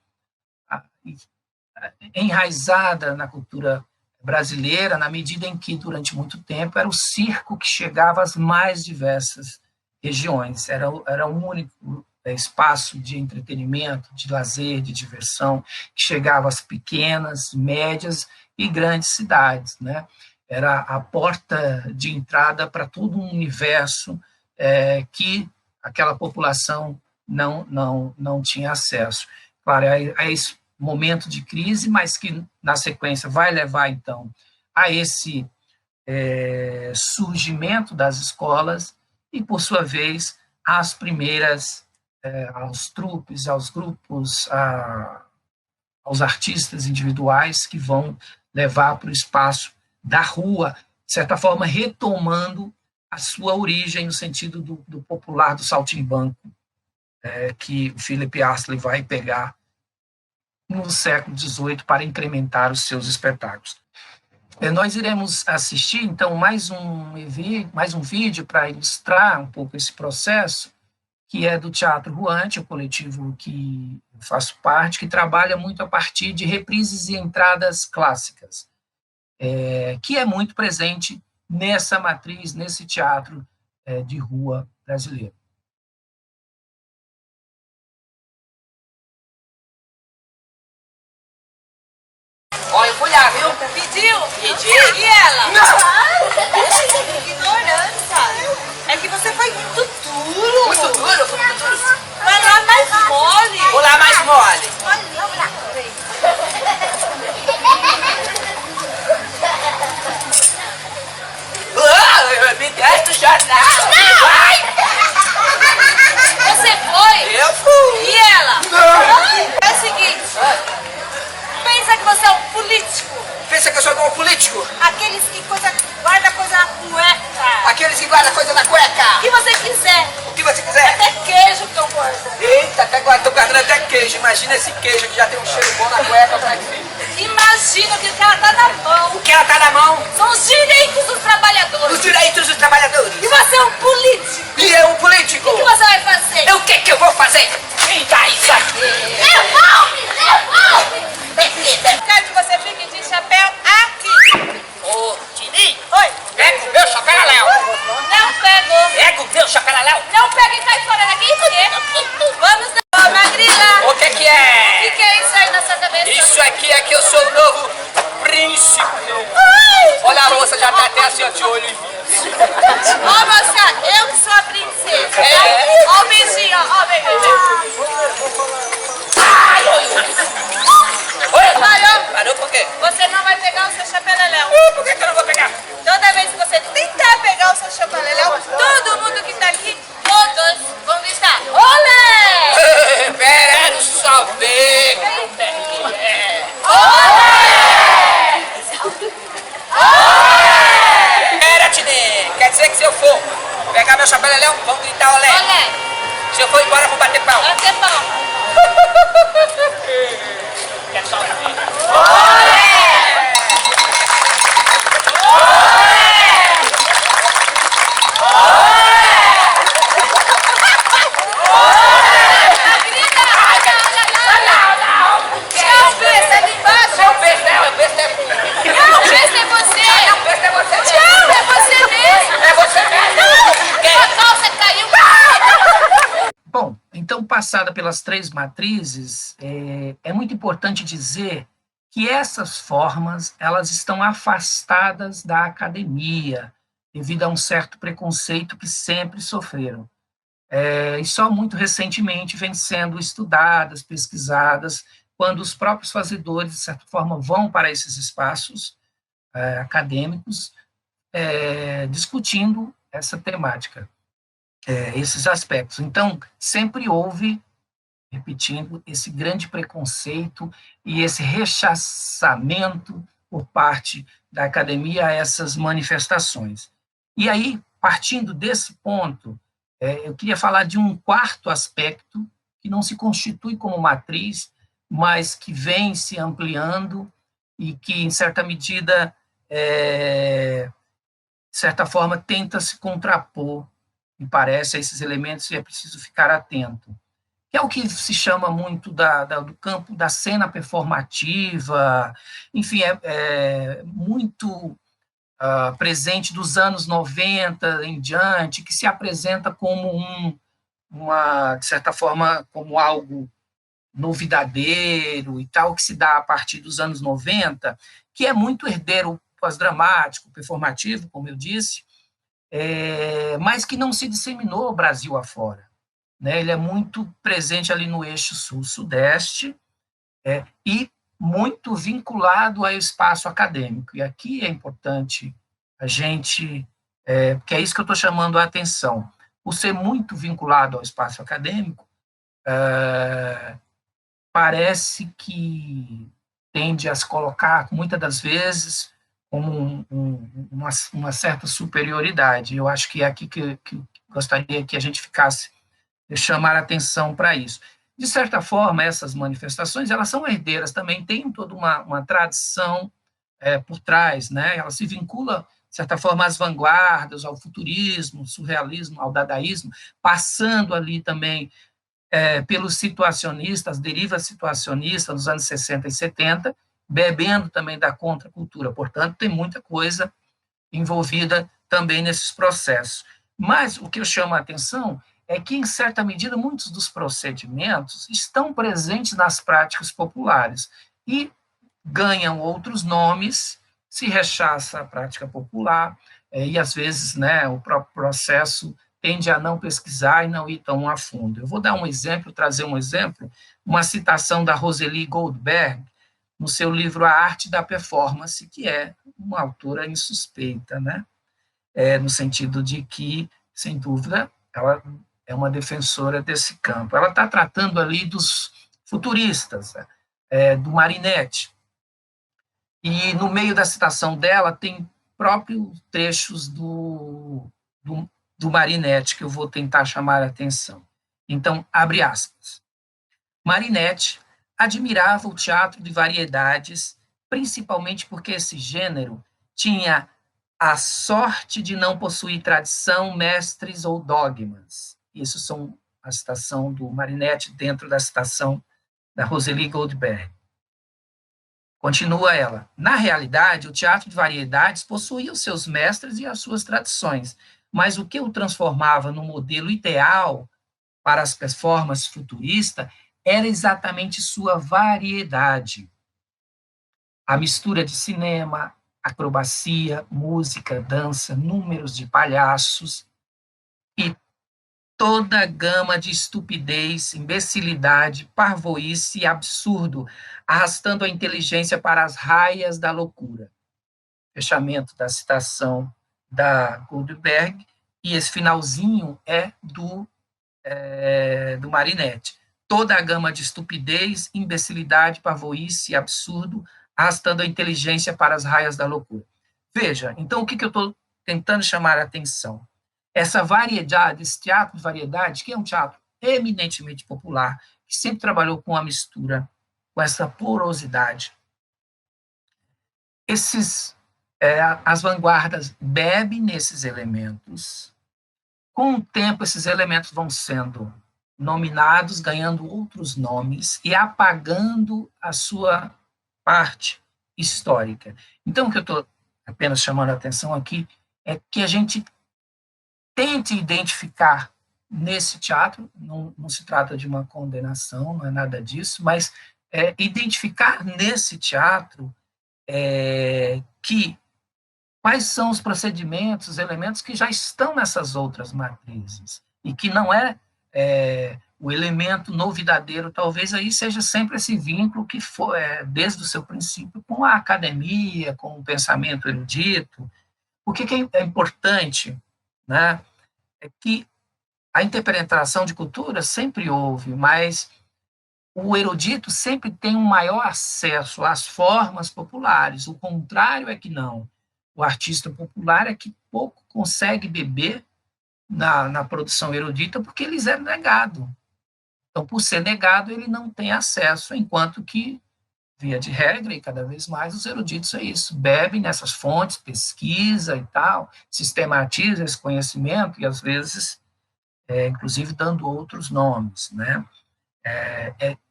enraizada na cultura brasileira, na medida em que, durante muito tempo, era o circo que chegava às mais diversas regiões, era um único espaço de entretenimento, de lazer, de diversão, que chegava às pequenas, médias e grandes cidades, né? Era a porta de entrada para todo um universo que aquela população não tinha acesso. Claro, é esse momento de crise, mas que, na sequência, vai levar, então, a esse surgimento das escolas e, por sua vez, às primeiras, aos trupes, aos grupos, aos artistas individuais que vão levar para o espaço da rua, de certa forma, retomando a sua origem no sentido do popular, do saltimbanco, que o Philip Astley vai pegar no século XVIII para incrementar os seus espetáculos. Nós iremos assistir, então, mais um vídeo para ilustrar um pouco esse processo, que é do Teatro Ruante, o coletivo que eu faço parte, que trabalha muito a partir de reprises e entradas clássicas, que é muito presente nessa matriz, nesse teatro de rua brasileiro. Olha, eu fui lá, viu? Pediu? E ela? Não! Ignorância! É que você foi muito duro! Muito duro? Vai lá mais mole! Vou lá mais mole! Vamos lá! assim, ó, de olho em mim. Ó, moça, eu que sou a princesa. Ó o beijinho, ó o beijinho. Parou? Parou por quê? Você não vai pegar o seu chapeleléu. Por que eu não vou pegar? Toda vez que você tentar pegar o seu chapeleléu, todo mundo que tá aqui, todos vão gritar, olé! Quero só ver como é que é. Pera, Tine. Quer dizer que se eu for pegar meu chapéu, vão gritar olé. Olé! Se eu for embora, vou bater pau. Bater pau. Quer só ver? É o besta ali embaixo. É o besta, é o besta. Não, o besta é você. Não, o besta é você. Não, é você mesmo. É você mesmo. A calça caiu. Bom, então, passada pelas três matrizes, é muito importante dizer que essas formas elas estão afastadas da academia, devido a um certo preconceito que sempre sofreram. E só muito recentemente vêm sendo estudadas, pesquisadas, quando os próprios fazedores, de certa forma, vão para esses espaços acadêmicos, discutindo essa temática, esses aspectos. Então, sempre houve, repetindo, esse grande preconceito e esse rechaçamento por parte da academia a essas manifestações. E aí, partindo desse ponto, eu queria falar de um quarto aspecto que não se constitui como matriz, mas que vem se ampliando e que, em certa medida, de certa forma, tenta se contrapor, me parece, a esses elementos, e é preciso ficar atento. Que é o que se chama muito do campo da cena performativa, enfim, muito presente dos anos 90 em diante, que se apresenta como de certa forma, como algo novidadeiro e tal, que se dá a partir dos anos 90, que é muito herdeiro pós-dramático, performativo, como eu disse, mas que não se disseminou o Brasil afora. Né? Ele é muito presente ali no eixo sul-sudeste e muito vinculado ao espaço acadêmico. E aqui é importante a gente, porque é isso que eu estou chamando a atenção, por ser muito vinculado ao espaço acadêmico, parece que tende a se colocar, muitas das vezes, como uma certa superioridade. Eu acho que é aqui que gostaria que a gente ficasse, chamar a atenção para isso. De certa forma, essas manifestações, elas são herdeiras também, têm toda uma tradição por trás, né? Ela se vincula, de certa forma, às vanguardas, ao futurismo, surrealismo, ao dadaísmo, passando ali também pelos situacionistas, derivas situacionistas dos anos 60 e 70, bebendo também da contracultura. Portanto, tem muita coisa envolvida também nesses processos. Mas o que eu chamo a atenção é que, em certa medida, muitos dos procedimentos estão presentes nas práticas populares e ganham outros nomes, se rechaça a prática popular e, às vezes, né, o próprio processo tende a não pesquisar e não ir tão a fundo. Eu vou dar um exemplo, trazer um exemplo, uma citação da Rosely Goldberg, no seu livro A Arte da Performance, que é uma autora insuspeita, né? No sentido de que, sem dúvida, ela é uma defensora desse campo. Ela está tratando ali dos futuristas, do Marinetti. E, no meio da citação dela, tem próprios trechos do Marinetti, que eu vou tentar chamar a atenção. Então, abre aspas. Marinetti admirava o teatro de variedades, principalmente porque esse gênero tinha a sorte de não possuir tradição, mestres ou dogmas. Isso são a citação do Marinetti dentro da citação da Rosely Goldberg. Continua ela. Na realidade, o teatro de variedades possuía os seus mestres e as suas tradições, mas o que o transformava no modelo ideal para as performances futuristas era exatamente sua variedade. A mistura de cinema, acrobacia, música, dança, números de palhaços e toda a gama de estupidez, imbecilidade, parvoíce e absurdo, arrastando a inteligência para as raias da loucura. Fechamento da citação da Goldberg, e esse finalzinho é do Marinetti. Toda a gama de estupidez, imbecilidade, parvoíce e absurdo, arrastando a inteligência para as raias da loucura. Veja, então, o que eu estou tentando chamar a atenção? Essa variedade, esse teatro de variedade, que é um teatro eminentemente popular, que sempre trabalhou com a mistura, com essa porosidade. As vanguardas bebem nesses elementos. Com o tempo, esses elementos vão sendo nominados, ganhando outros nomes e apagando a sua parte histórica. Então, o que eu estou apenas chamando a atenção aqui é que a gente tente identificar nesse teatro, não se trata de uma condenação, não é nada disso, mas identificar nesse teatro quais são os procedimentos, os elementos que já estão nessas outras matrizes, e que não é o elemento novidadeiro, talvez aí seja sempre esse vínculo que foi, desde o seu princípio, com a academia, com o pensamento erudito. O que é importante, né, é que a interpretação de cultura sempre houve, mas o erudito sempre tem um maior acesso às formas populares. O contrário é que não. O artista popular é que pouco consegue beber na produção erudita porque lhes é negado. Então, por ser negado, ele não tem acesso, enquanto que, via de regra, e cada vez mais, os eruditos é isso, bebem nessas fontes, pesquisa e tal, sistematiza esse conhecimento e, às vezes, inclusive dando outros nomes, né?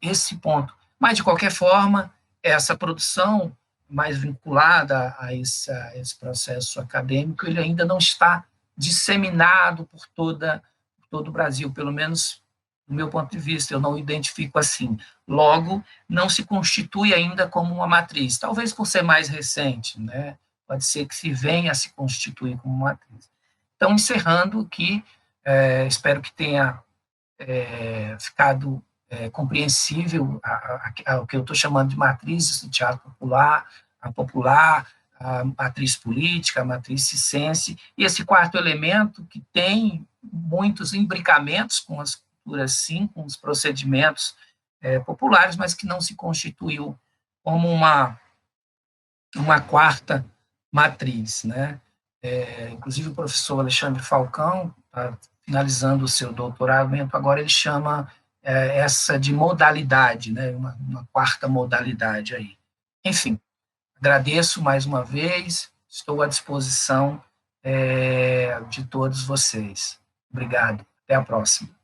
Esse ponto. Mas, de qualquer forma, essa produção mais vinculada a esse processo acadêmico, ele ainda não está disseminado por todo o Brasil, pelo menos do meu ponto de vista, eu não o identifico assim. Logo, não se constitui ainda como uma matriz, talvez por ser mais recente, né? Pode ser que se venha a se constituir como uma matriz. Então, encerrando aqui, espero que tenha ficado compreensível o que eu estou chamando de matrizes do teatro popular, a matriz política, a matriz circense, e esse quarto elemento que tem muitos imbricamentos com as culturas, sim, com os procedimentos populares, mas que não se constituiu como uma quarta matriz, né? Inclusive o professor Alexandre Falcão, finalizando o seu doutoramento, agora ele chama essa de modalidade, né? Uma quarta modalidade aí. Enfim, agradeço mais uma vez, estou à disposição de todos vocês. Obrigado, até a próxima.